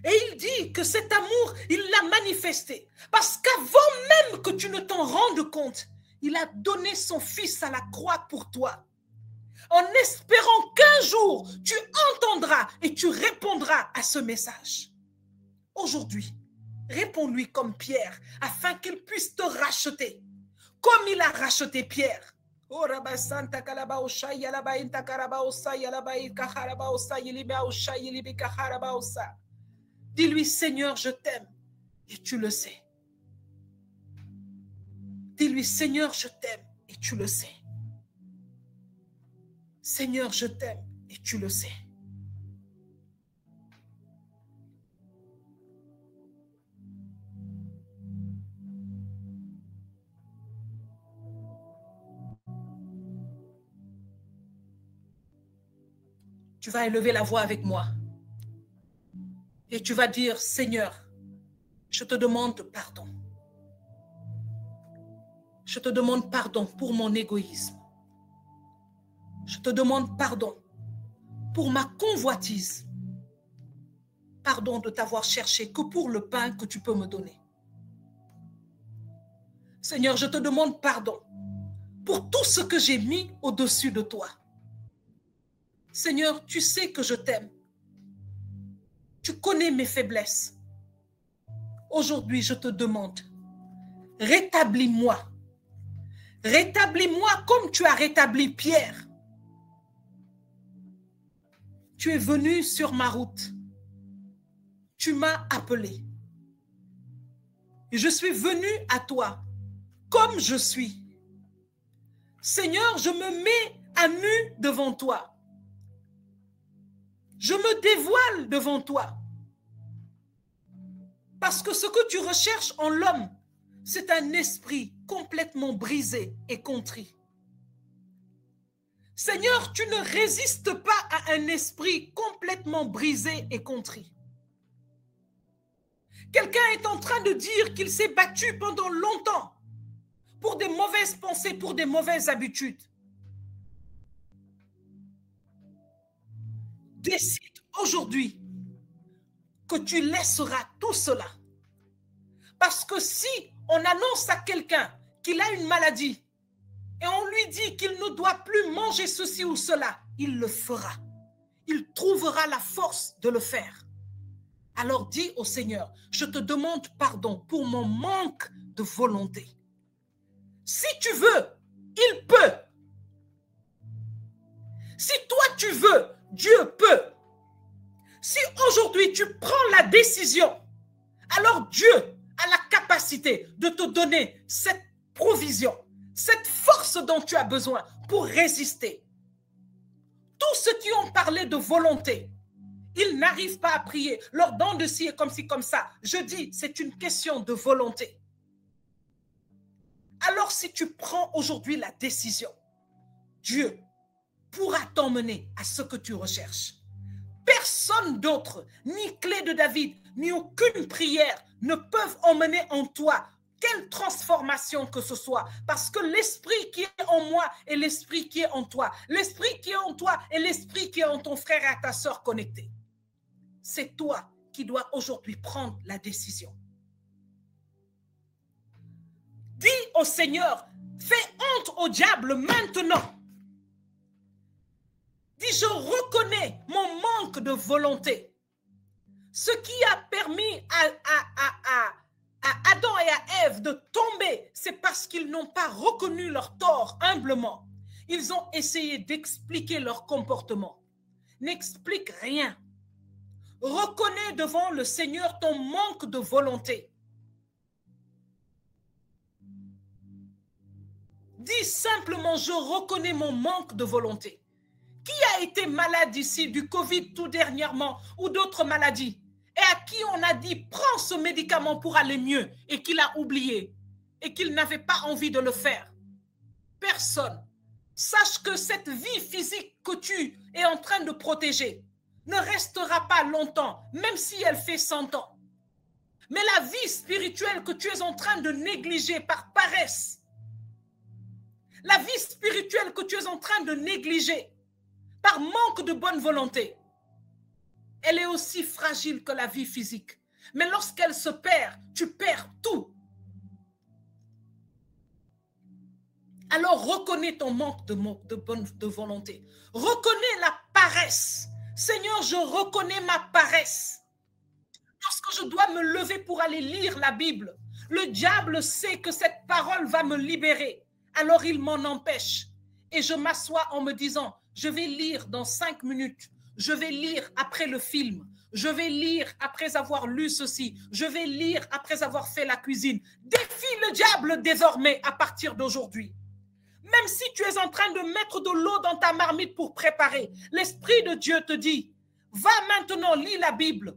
B: Et il dit que cet amour, il l'a manifesté. Parce qu'avant même que tu ne t'en rendes compte, il a donné son fils à la croix pour toi. En espérant qu'un jour, tu entendras et tu répondras à ce message. Aujourd'hui, réponds-lui comme Pierre, afin qu'il puisse te racheter, comme il a racheté Pierre. Dis-lui, Seigneur, je t'aime, et tu le sais. Dis-lui, Seigneur, je t'aime, et tu le sais. Seigneur, je t'aime, et tu le sais. Tu vas élever la voix avec moi. Et tu vas dire, Seigneur, je te demande pardon. Je te demande pardon pour mon égoïsme. Je te demande pardon pour ma convoitise. Pardon de t'avoir cherché que pour le pain que tu peux me donner. Seigneur, je te demande pardon pour tout ce que j'ai mis au-dessus de toi. Seigneur, tu sais que je t'aime. Tu connais mes faiblesses. Aujourd'hui, je te demande, rétablis-moi. Rétablis-moi comme tu as rétabli Pierre. Tu es venu sur ma route. Tu m'as appelé. Et je suis venu à toi comme je suis. Seigneur, je me mets à nu devant toi. Je me dévoile devant toi. Parce que ce que tu recherches en l'homme, c'est un esprit complètement brisé et contrit. Seigneur, tu ne résistes pas à un esprit complètement brisé et contrit. Quelqu'un est en train de dire qu'il s'est battu pendant longtemps pour des mauvaises pensées, pour des mauvaises habitudes. Décide aujourd'hui que tu laisseras tout cela. Parce que si on annonce à quelqu'un qu'il a une maladie et on lui dit qu'il ne doit plus manger ceci ou cela, il le fera. Il trouvera la force de le faire. Alors dis au Seigneur, je te demande pardon pour mon manque de volonté. Si tu veux, il peut. Si toi tu veux, Dieu peut. Si aujourd'hui tu prends la décision, alors Dieu a la capacité de te donner cette provision, cette force dont tu as besoin pour résister. Tous ceux qui ont parlé de volonté, ils n'arrivent pas à prier. Leur don de ci est comme ci, comme ça. Je dis, c'est une question de volonté. Alors si tu prends aujourd'hui la décision, Dieu pourra t'emmener à ce que tu recherches. Personne d'autre, ni clé de David, ni aucune prière ne peuvent emmener en toi quelle transformation que ce soit, parce que l'esprit qui est en moi est l'esprit qui est en toi. L'esprit qui est en toi est l'esprit qui est en ton frère et à ta sœur connectés. C'est toi qui dois aujourd'hui prendre la décision. Dis au Seigneur, fais honte au diable maintenant. Dis, je reconnais mon manque de volonté. Ce qui a permis à Adam et à Ève de tomber, c'est parce qu'ils n'ont pas reconnu leur tort humblement. Ils ont essayé d'expliquer leur comportement. N'explique rien. Reconnais devant le Seigneur ton manque de volonté. Dis simplement, je reconnais mon manque de volonté. Qui a été malade ici du Covid tout dernièrement ou d'autres maladies et à qui on a dit prends ce médicament pour aller mieux et qu'il a oublié et qu'il n'avait pas envie de le faire? Personne. Sache que cette vie physique que tu es en train de protéger ne restera pas longtemps, même si elle fait 100 ans. Mais la vie spirituelle que tu es en train de négliger par paresse, la vie spirituelle que tu es en train de négliger par manque de bonne volonté, elle est aussi fragile que la vie physique. Mais lorsqu'elle se perd, tu perds tout. Alors reconnais ton manque de volonté. Reconnais la paresse. Seigneur, je reconnais ma paresse. Lorsque je dois me lever pour aller lire la Bible, le diable sait que cette parole va me libérer. Alors il m'en empêche. Et je m'assois en me disant, je vais lire dans 5 minutes. Je vais lire après le film. Je vais lire après avoir lu ceci. Je vais lire après avoir fait la cuisine. Défie le diable désormais à partir d'aujourd'hui. Même si tu es en train de mettre de l'eau dans ta marmite pour préparer, l'Esprit de Dieu te dit, va maintenant lire la Bible.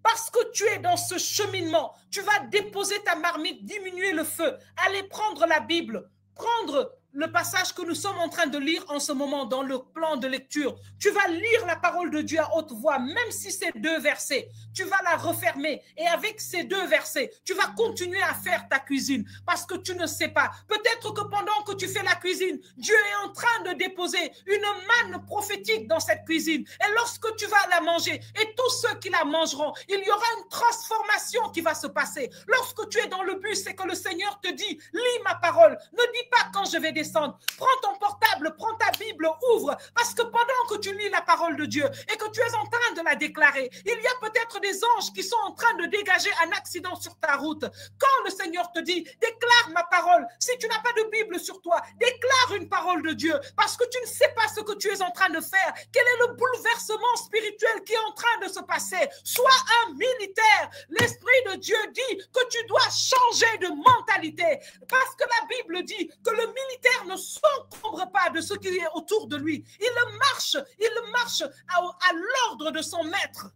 B: Parce que tu es dans ce cheminement, tu vas déposer ta marmite, diminuer le feu, aller prendre la Bible, prendre le passage que nous sommes en train de lire en ce moment dans le plan de lecture. Tu vas lire la parole de Dieu à haute voix, même si c'est 2 versets. Tu vas la refermer et avec ces 2 versets, tu vas continuer à faire ta cuisine parce que tu ne sais pas. Peut-être que pendant que tu fais la cuisine, Dieu est en train de déposer une manne prophétique dans cette cuisine. Et lorsque tu vas la manger et tous ceux qui la mangeront, il y aura une transformation qui va se passer. Lorsque tu es dans le bus et que le Seigneur te dit, lis ma parole, ne dis pas quand je vais descendre. Prends ton portable, prends ta Bible, ouvre, parce que pendant que tu lis la parole de Dieu et que tu es en train de la déclarer, il y a peut-être des anges qui sont en train de dégager un accident sur ta route. Quand le Seigneur te dit, déclare ma parole, si tu n'as pas de Bible sur toi, déclare une parole de Dieu, parce que tu ne sais pas ce que tu es en train de faire. Quel est le bouleversement spirituel qui est en train de se passer? Sois un militaire. L'Esprit de Dieu dit que tu dois changer de mentalité, parce que la Bible dit que le militaire ne s'encombre pas de ce qui est autour de lui. Il marche à l'ordre de son maître.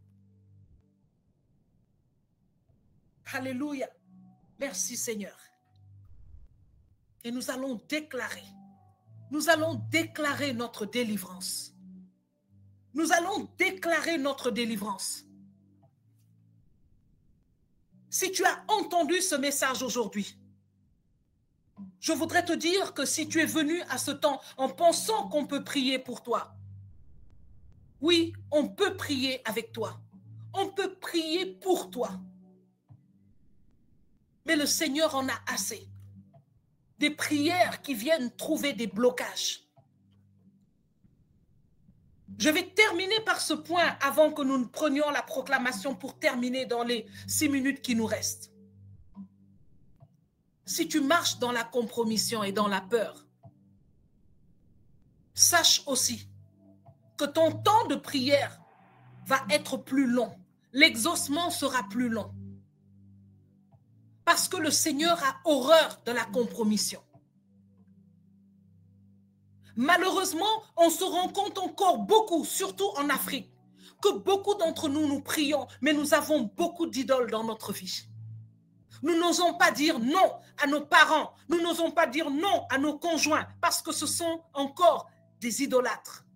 B: Alléluia. Merci Seigneur. Et nous allons déclarer notre délivrance. Nous allons déclarer notre délivrance. Si tu as entendu ce message aujourd'hui, je voudrais te dire que si tu es venu à ce temps en pensant qu'on peut prier pour toi, oui, on peut prier avec toi. On peut prier pour toi. Mais le Seigneur en a assez. Des prières qui viennent trouver des blocages. Je vais terminer par ce point avant que nous prenions la proclamation pour terminer dans les 6 minutes qui nous restent. Si tu marches dans la compromission et dans la peur, sache aussi que ton temps de prière va être plus long. L'exaucement sera plus long. Parce que le Seigneur a horreur de la compromission. Malheureusement, on se rend compte encore beaucoup, surtout en Afrique, que beaucoup d'entre nous, nous prions, mais nous avons beaucoup d'idoles dans notre vie. Nous n'osons pas dire non à nos parents, nous n'osons pas dire non à nos conjoints, parce que ce sont encore des idolâtres.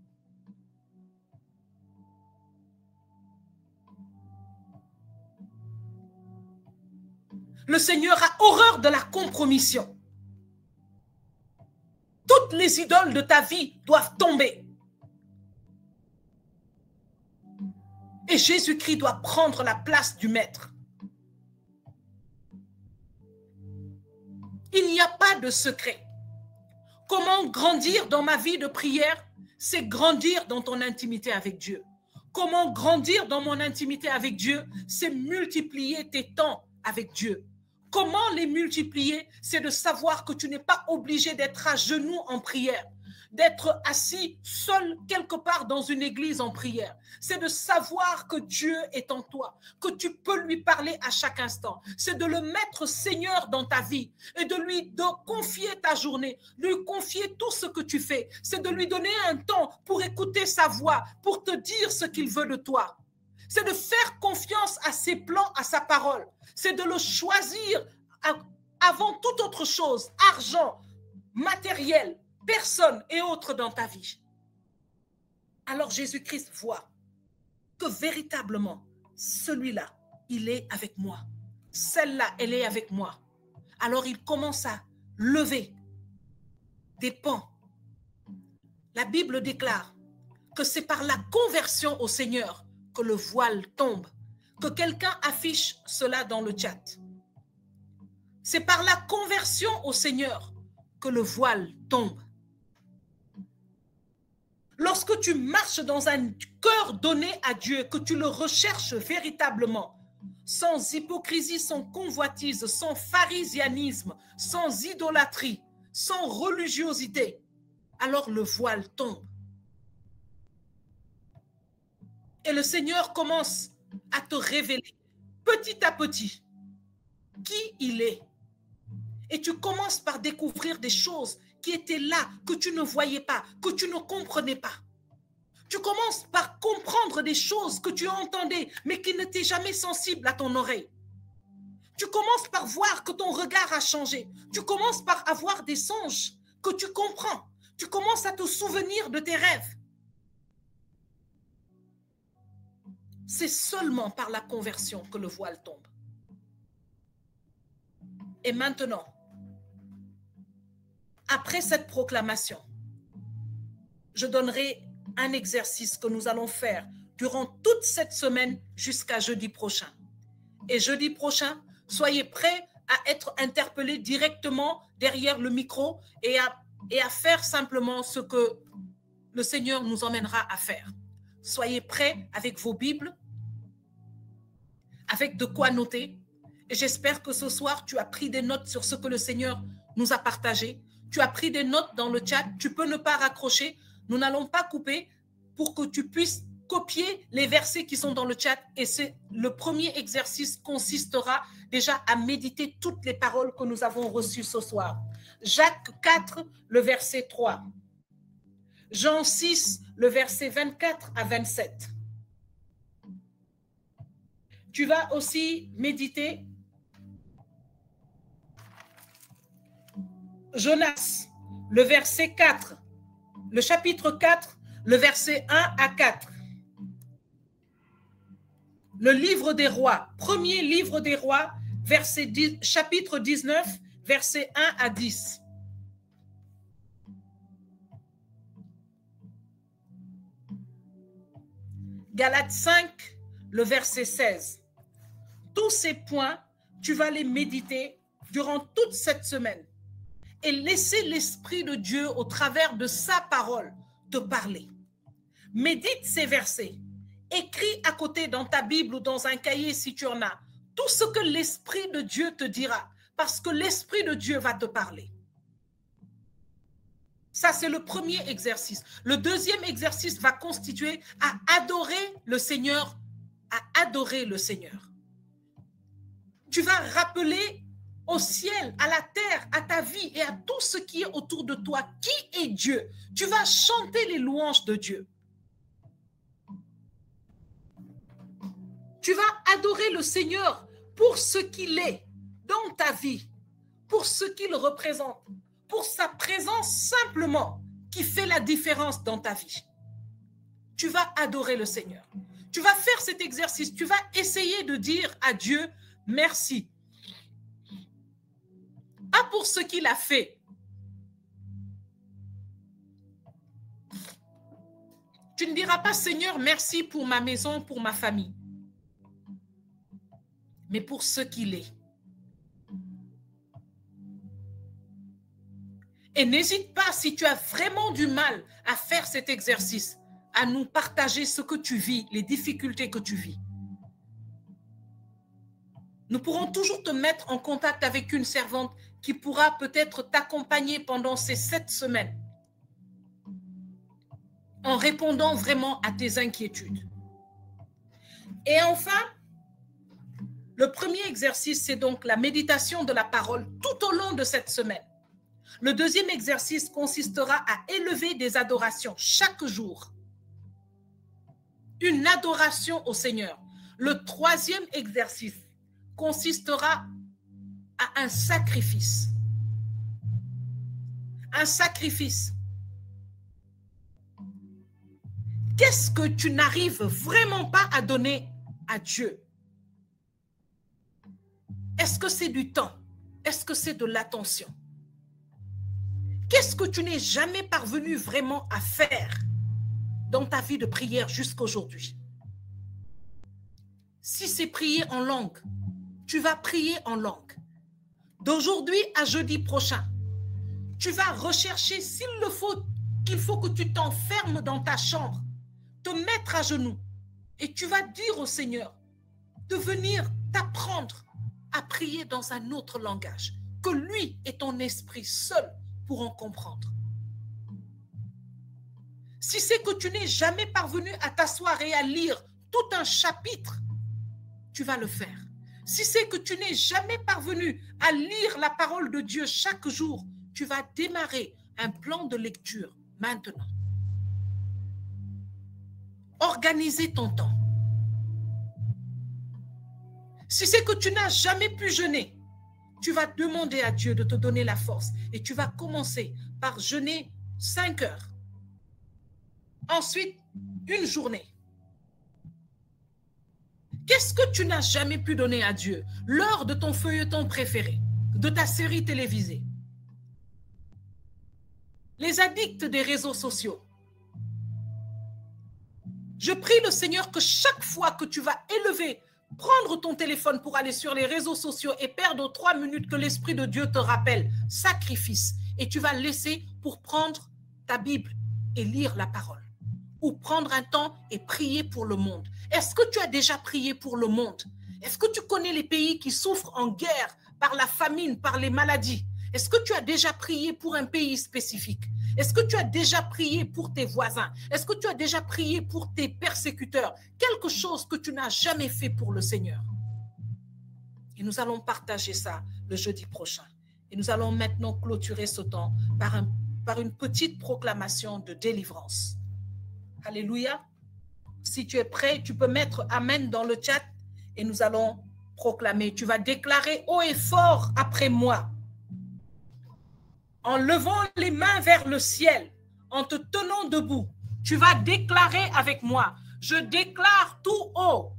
B: Le Seigneur a horreur de la compromission. Toutes les idoles de ta vie doivent tomber. Et Jésus-Christ doit prendre la place du Maître. Il n'y a pas de secret. Comment grandir dans ma vie de prière? C'est grandir dans ton intimité avec Dieu. Comment grandir dans mon intimité avec Dieu? C'est multiplier tes temps avec Dieu. Comment les multiplier? C'est de savoir que tu n'es pas obligé d'être à genoux en prière, d'être assis seul quelque part dans une église en prière. C'est de savoir que Dieu est en toi, que tu peux lui parler à chaque instant. C'est de le mettre Seigneur dans ta vie et de lui confier ta journée, de lui confier tout ce que tu fais. C'est de lui donner un temps pour écouter sa voix, pour te dire ce qu'il veut de toi. C'est de faire confiance à ses plans, à sa parole. C'est de le choisir avant toute autre chose, argent, matériel, personne et autres dans ta vie. Alors Jésus-Christ voit que véritablement, celui-là, il est avec moi. Celle-là, elle est avec moi. Alors il commence à lever des pans. La Bible déclare que c'est par la conversion au Seigneur que le voile tombe. Que quelqu'un affiche cela dans le chat. C'est par la conversion au Seigneur que le voile tombe. Lorsque tu marches dans un cœur donné à Dieu, que tu le recherches véritablement, sans hypocrisie, sans convoitise, sans pharisianisme, sans idolâtrie, sans religiosité, alors le voile tombe. Et le Seigneur commence à te révéler petit à petit qui il est. Et tu commences par découvrir des choses qui étaient là, que tu ne voyais pas, que tu ne comprenais pas. Tu commences par comprendre des choses que tu entendais, mais qui n'étaient jamais sensibles à ton oreille. Tu commences par voir que ton regard a changé. Tu commences par avoir des songes que tu comprends. Tu commences à te souvenir de tes rêves. C'est seulement par la conversion que le voile tombe. Et maintenant, après cette proclamation, je donnerai un exercice que nous allons faire durant toute cette semaine jusqu'à jeudi prochain. Et jeudi prochain, soyez prêts à être interpellés directement derrière le micro et à faire simplement ce que le Seigneur nous emmènera à faire. Soyez prêts avec vos Bibles, avec de quoi noter. Et j'espère que ce soir, tu as pris des notes sur ce que le Seigneur nous a partagé. Tu as pris des notes dans le chat. Tu peux ne pas raccrocher. Nous n'allons pas couper pour que tu puisses copier les versets qui sont dans le chat. Et c'est le premier exercice consistera déjà à méditer toutes les paroles que nous avons reçues ce soir. Jacques 4, le verset 3. Jean 6, le verset 24 à 27. Tu vas aussi méditer Jonas, le verset 4, le chapitre 4, le verset 1 à 4. Le livre des rois, premier livre des rois, verset 10, chapitre 19, verset 1 à 10. Galates 5, le verset 16. Tous ces points, tu vas les méditer durant toute cette semaine et laisser l'Esprit de Dieu au travers de sa parole te parler. Médite ces versets. Écris à côté dans ta Bible ou dans un cahier si tu en as tout ce que l'Esprit de Dieu te dira parce que l'Esprit de Dieu va te parler. Ça, c'est le premier exercice. Le deuxième exercice va constituer à adorer le Seigneur, à adorer le Seigneur. Tu vas rappeler au ciel, à la terre, à ta vie et à tout ce qui est autour de toi, qui est Dieu. Tu vas chanter les louanges de Dieu. Tu vas adorer le Seigneur pour ce qu'il est dans ta vie, pour ce qu'il représente, pour sa présence simplement qui fait la différence dans ta vie. Tu vas adorer le Seigneur. Tu vas faire cet exercice. Tu vas essayer de dire à Dieu merci. pas pour ce qu'il a fait. Tu ne diras pas, Seigneur, merci pour ma maison, pour ma famille, mais pour ce qu'il est. Et n'hésite pas, si tu as vraiment du mal à faire cet exercice, à nous partager ce que tu vis, les difficultés que tu vis. Nous pourrons toujours te mettre en contact avec une servante qui pourra peut-être t'accompagner pendant ces 7 semaines en répondant vraiment à tes inquiétudes. Et enfin, le premier exercice, c'est donc la méditation de la parole tout au long de cette semaine. Le deuxième exercice consistera à élever des adorations chaque jour. Une adoration au Seigneur. Le troisième exercice consistera à un sacrifice. Un sacrifice. Qu'est-ce que tu n'arrives vraiment pas à donner à Dieu? Est-ce que c'est du temps? Est-ce que c'est de l'attention? Qu'est-ce que tu n'es jamais parvenu vraiment à faire dans ta vie de prière jusqu'aujourd'hui? Si c'est prier en langue, tu vas prier en langue. D'aujourd'hui à jeudi prochain, tu vas rechercher s'il le faut, qu'il faut que tu t'enfermes dans ta chambre, te mettre à genoux et tu vas dire au Seigneur de venir t'apprendre à prier dans un autre langage, que lui et ton esprit seul pourront comprendre. Si c'est que tu n'es jamais parvenu à t'asseoir et à lire tout un chapitre, tu vas le faire. Si c'est que tu n'es jamais parvenu à lire la parole de Dieu chaque jour, tu vas démarrer un plan de lecture maintenant. Organiser ton temps. Si c'est que tu n'as jamais pu jeûner, tu vas demander à Dieu de te donner la force et tu vas commencer par jeûner 5 heures. Ensuite, une journée. Qu'est-ce que tu n'as jamais pu donner à Dieu? L'heure de ton feuilleton préféré, de ta série télévisée. Les addicts des réseaux sociaux. Je prie le Seigneur que chaque fois que tu vas prendre ton téléphone pour aller sur les réseaux sociaux et perdre 3 minutes que l'Esprit de Dieu te rappelle, sacrifice, et tu vas laisser pour prendre ta Bible et lire la parole. Ou prendre un temps et prier pour le monde. Est-ce que tu as déjà prié pour le monde? Est-ce que tu connais les pays qui souffrent en guerre par la famine, par les maladies? Est-ce que tu as déjà prié pour un pays spécifique? Est-ce que tu as déjà prié pour tes voisins? Est-ce que tu as déjà prié pour tes persécuteurs? Quelque chose que tu n'as jamais fait pour le Seigneur. Et nous allons partager ça le jeudi prochain. Et nous allons maintenant clôturer ce temps par une petite proclamation de délivrance. Alléluia. Si tu es prêt, tu peux mettre Amen dans le chat et nous allons proclamer. Tu vas déclarer haut et fort après moi. En levant les mains vers le ciel, en te tenant debout, tu vas déclarer avec moi. Je déclare tout haut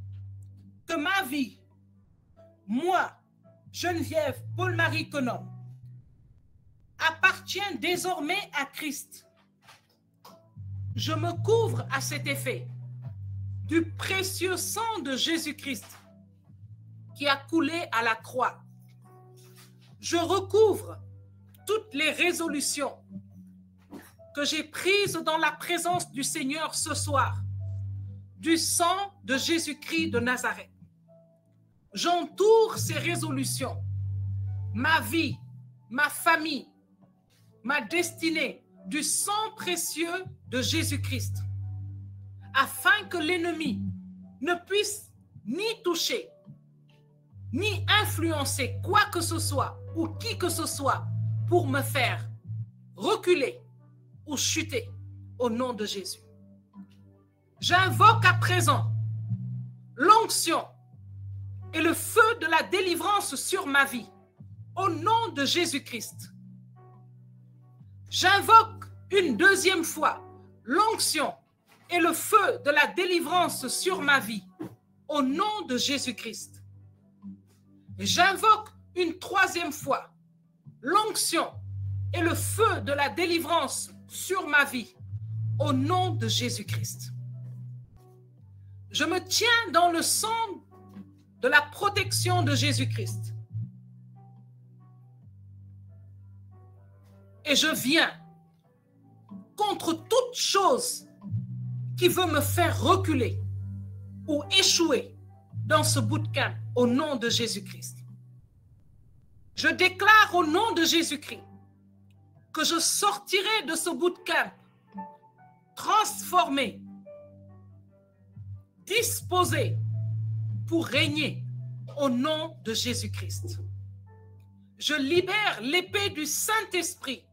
B: que ma vie, moi, Geneviève Paul-Marie Konom, appartient désormais à Christ. Je me couvre à cet effet du précieux sang de Jésus-Christ qui a coulé à la croix. Je recouvre toutes les résolutions que j'ai prises dans la présence du Seigneur ce soir, du sang de Jésus-Christ de Nazareth. J'entoure ces résolutions, ma vie, ma famille, ma destinée, du sang précieux de Jésus-Christ, afin que l'ennemi ne puisse ni toucher, ni influencer quoi que ce soit ou qui que ce soit pour me faire reculer ou chuter au nom de Jésus. J'invoque à présent l'onction et le feu de la délivrance sur ma vie au nom de Jésus-Christ. J'invoque une deuxième fois l'onction et le feu de la délivrance sur ma vie au nom de Jésus-Christ. J'invoque une troisième fois l'onction et le feu de la délivrance sur ma vie, au nom de Jésus-Christ. Je me tiens dans le sang de la protection de Jésus-Christ. Et je viens contre toute chose qui veut me faire reculer ou échouer dans ce bootcamp au nom de Jésus-Christ. Je déclare au nom de Jésus-Christ que je sortirai de ce bootcamp transformé, disposé pour régner au nom de Jésus-Christ. Je libère l'épée du Saint-Esprit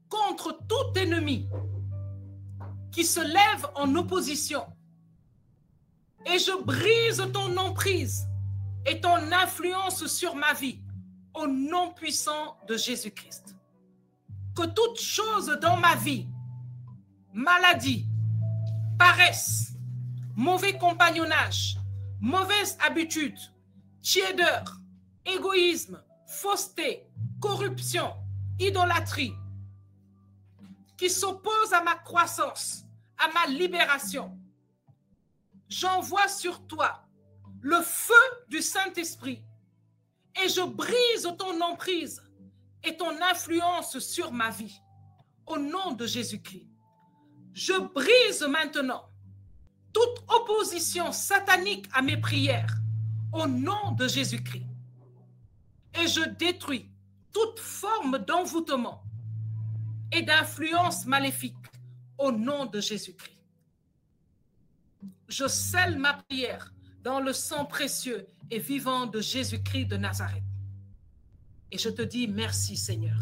B: contre tout ennemi qui se lève en opposition. Et je brise ton emprise et ton influence sur ma vie au nom puissant de Jésus-Christ. Que toute chose dans ma vie, maladie, paresse, mauvais compagnonnage, mauvaise habitude, tiédeur, égoïsme, fausseté, corruption, idolâtrie, qui s'oppose à ma croissance, à ma libération, j'envoie sur toi le feu du Saint-Esprit et je brise ton emprise et ton influence sur ma vie au nom de Jésus-Christ. Je brise maintenant toute opposition satanique à mes prières au nom de Jésus-Christ et je détruis toute forme d'envoûtement et d'influence maléfique au nom de Jésus-Christ. Je scelle ma prière dans le sang précieux et vivant de Jésus-Christ de Nazareth. Et je te dis merci, Seigneur.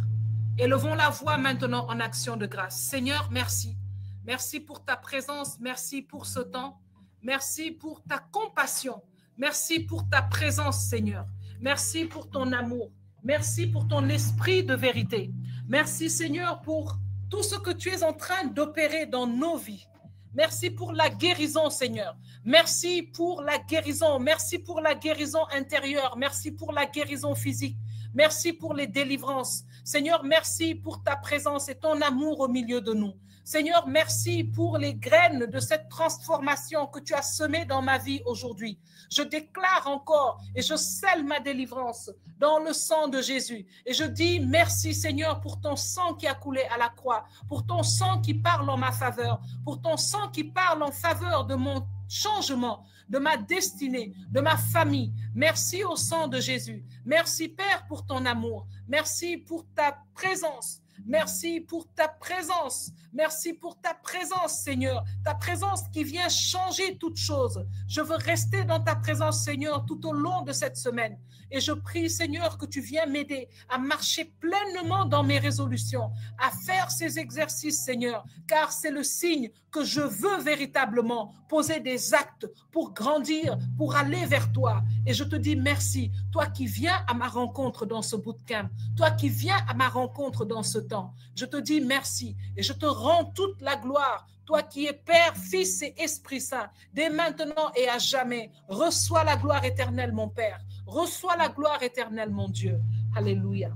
B: Élevons la voix maintenant en action de grâce. Seigneur, merci. Merci pour ta présence. Merci pour ce temps. Merci pour ta compassion. Merci pour ta présence, Seigneur. Merci pour ton amour. Merci pour ton esprit de vérité. Merci, Seigneur, pour tout ce que tu es en train d'opérer dans nos vies. Merci pour la guérison, Seigneur. Merci pour la guérison. Merci pour la guérison intérieure. Merci pour la guérison physique. Merci pour les délivrances. Seigneur, merci pour ta présence et ton amour au milieu de nous. Seigneur, merci pour les graines de cette transformation que tu as semées dans ma vie aujourd'hui. Je déclare encore et je scelle ma délivrance dans le sang de Jésus. Et je dis merci, Seigneur, pour ton sang qui a coulé à la croix, pour ton sang qui parle en ma faveur, pour ton sang qui parle en faveur de mon changement, de ma destinée, de ma famille. Merci au sang de Jésus. Merci, Père, pour ton amour. Merci pour ta présence. Merci pour ta présence. Merci pour ta présence, Seigneur. Ta présence qui vient changer toutes choses. Je veux rester dans ta présence, Seigneur, tout au long de cette semaine. Et je prie, Seigneur, que tu viennes m'aider à marcher pleinement dans mes résolutions, à faire ces exercices, Seigneur, car c'est le signe que je veux véritablement poser des actes pour grandir, pour aller vers toi. Et je te dis merci, toi qui viens à ma rencontre dans ce bootcamp, toi qui viens à ma rencontre dans ce temps. Je te dis merci et je te rends toute la gloire. Toi qui es Père, Fils et Esprit Saint, dès maintenant et à jamais, reçois la gloire éternelle, mon Père. Reçois la gloire éternelle, mon Dieu. Alléluia.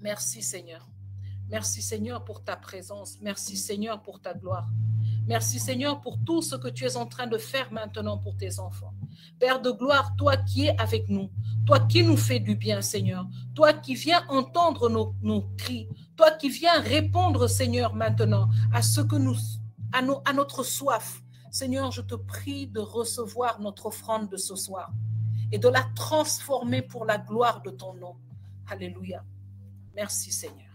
B: Merci, Seigneur. Merci, Seigneur, pour ta présence. Merci, Seigneur, pour ta gloire. Merci, Seigneur, pour tout ce que tu es en train de faire maintenant pour tes enfants. Père de gloire, toi qui es avec nous, toi qui nous fais du bien, Seigneur, toi qui viens entendre nos cris, toi qui viens répondre, Seigneur, maintenant à ce que à notre soif. Seigneur, je te prie de recevoir notre offrande de ce soir et de la transformer pour la gloire de ton nom. Alléluia. Merci, Seigneur.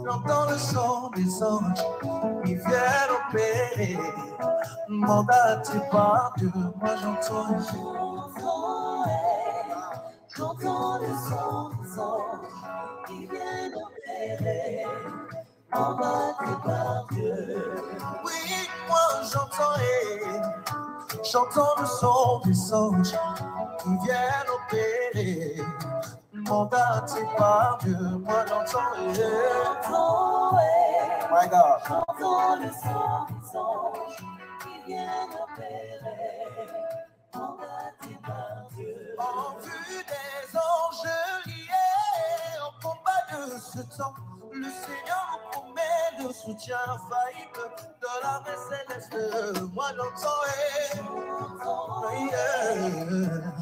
D: J'entends le son des anges qui viennent opérer. Mandaté par Dieu, moi j'entends le son des anges qui viennent opérer. Mandaté par Dieu. Oui, moi j'entends le son des anges qui viennent opérer. Mandaté par Dieu, moi j'entends My God. J'entends le son des anges qui viennent opérer. Mandaté par Dieu. En vue des anges liés au combat de ce temps, le Seigneur nous promet le soutien infaillible de l'armée céleste. Moi j'entends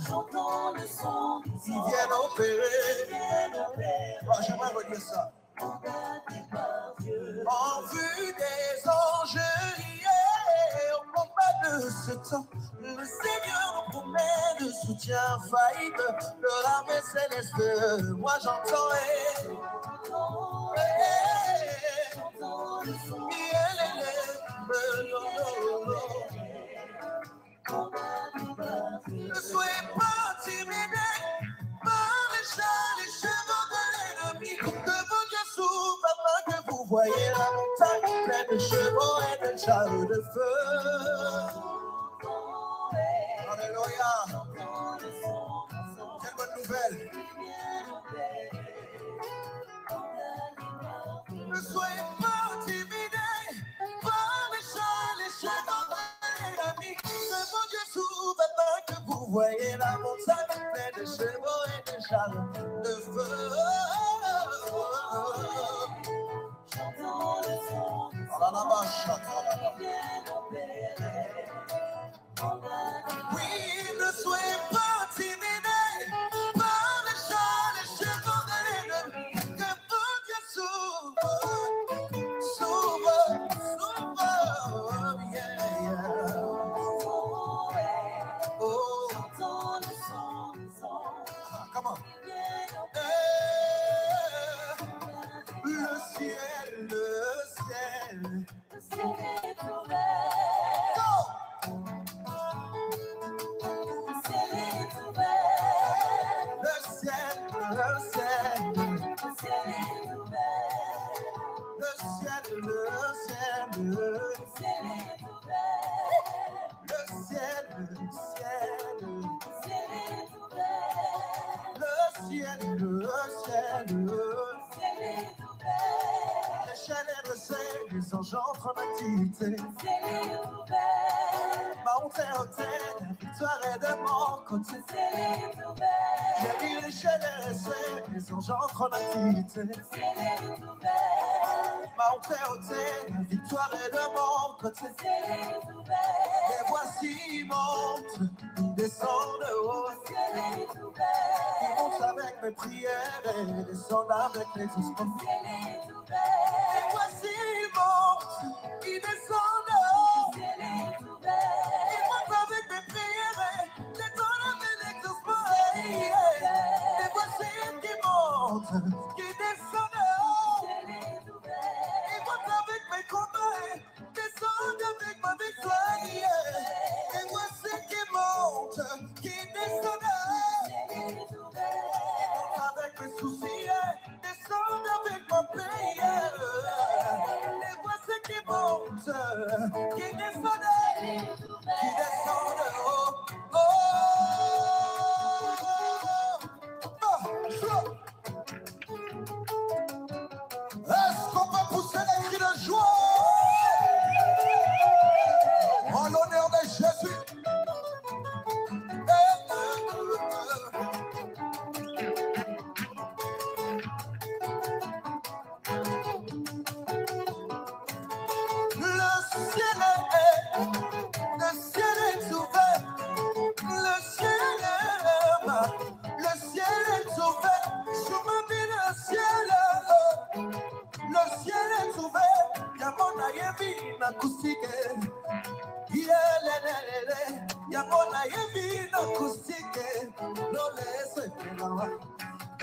D: j'entends le son qui viennent opérer. Oh, j'aimerais redire ça. En vue des anges liés au combat de ce temps, le Seigneur nous promet le soutien infaillible de l'armée céleste. Moi j'entends ne soyez pas intimidés par les chars, les chevaux de l'ennemi. Devant Dieu s'ouvre afin que vous voyez la montagne pleine de chevaux et de chars de feu. Alléluia. Quelle bonne nouvelle. Ne soyez pas intimidés par les chars, les chevaux de l'ennemi. Devant Dieu s'ouvre afin que vous voyez la montagne pleine de chevaux et de chars de feu. J'entends le son oui, ne soyez pas intimidés par les chars, les chevaux de l'ennemi. Devant Dieu s'ouvre, oh, j'entends le son des anges. Come on. Le ciel est ouvert. Go! Le ciel est ouvert. Le ciel est ouvert. Le ciel est les chaînes est dressée, les anges entrent en activité. Montez en terre, la victoire est de mon côté. J'ai dit les chaînes est dressée, les anges entrent en activité. Montez en terre, la victoire est de mon côté. Et voici ils montent, ils descendent de haut. Ils montent avec mes prières et descendent avec les espoirs. Et voici ils montent, ils descendent de haut. Ils montent avec mes prières et descendent avec les espoirs. Et voici qu'ils montent, ils descendent de haut. Ils montent avec mes combats et descendent avec ma victoire. Et voici qu'ils montent, qu'ils descendent de haut. Avec mes soucis, descendent avec ma prière. Les voici qui montent, qui descendent, oh, oh, est-ce qu'on peut pousser les cris de joie en l'honneur de Jésus?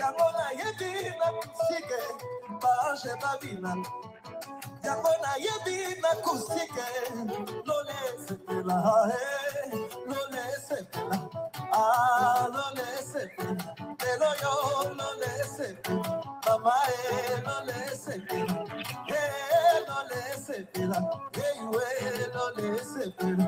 D: Yangona yebi na kusike, baje babina. Yangona yebi na kusike, lole sepela, lole sepela, ah lole sepela, eloyo lole sepela, mama lole sepela, lole sepela, we lole sepela.